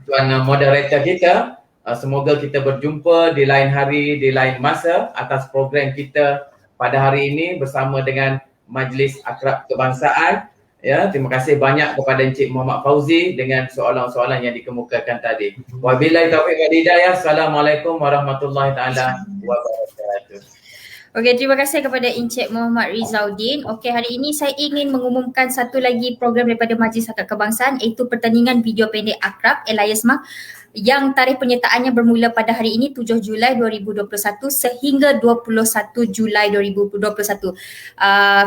Tuan moderator kita. Semoga kita berjumpa di lain hari, di lain masa atas program kita pada hari ini bersama dengan Majlis Akrab Kebangsaan. Ya, terima kasih banyak kepada Encik Muhammad Fauzi dengan soalan-soalan yang dikemukakan tadi. Wabillahi taufiq wal hidayah. Assalamualaikum warahmatullahi taala wabarakatuh. Okey, terima kasih kepada Encik Muhammad Rizauddin. Okey, hari ini saya ingin mengumumkan satu lagi program daripada Majlis Akrab Kebangsaan, iaitu pertandingan video pendek akrab Elias Mak, yang tarikh penyertaannya bermula pada hari ini 7 Julai 2021 sehingga 21 Julai 2021.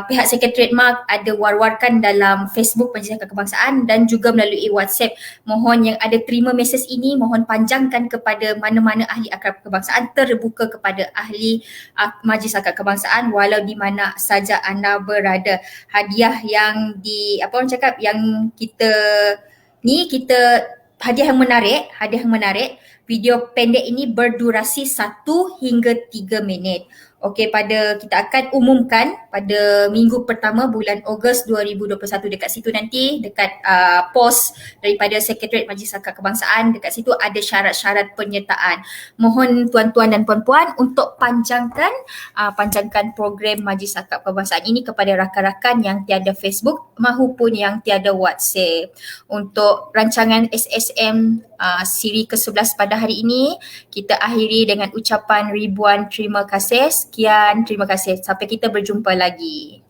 Pihak Sekretariat MAK ada war-warkan dalam Facebook Majlis Akrab Kebangsaan dan juga melalui WhatsApp. Mohon yang ada terima mesej ini, mohon panjangkan kepada mana-mana ahli akrab kebangsaan, terbuka kepada ahli Majlis Akrab Kebangsaan walau di mana saja anda berada. Hadiah yang yang kita hadiah yang menarik. Video pendek ini berdurasi 1 hingga 3 minit. Okey, kita akan umumkan pada minggu pertama bulan Ogos 2021 dekat situ nanti, dekat pos daripada Sekretariat Majlis Akad Kebangsaan, dekat situ ada syarat-syarat penyertaan. Mohon tuan-tuan dan puan-puan untuk panjangkan program Majlis Akad Kebangsaan ini kepada rakan-rakan yang tiada Facebook maupun yang tiada WhatsApp. Untuk rancangan SSM siri ke-11 pada hari ini, kita akhiri dengan ucapan ribuan terima kasih. Sekian, terima kasih. Sampai kita berjumpa lagi.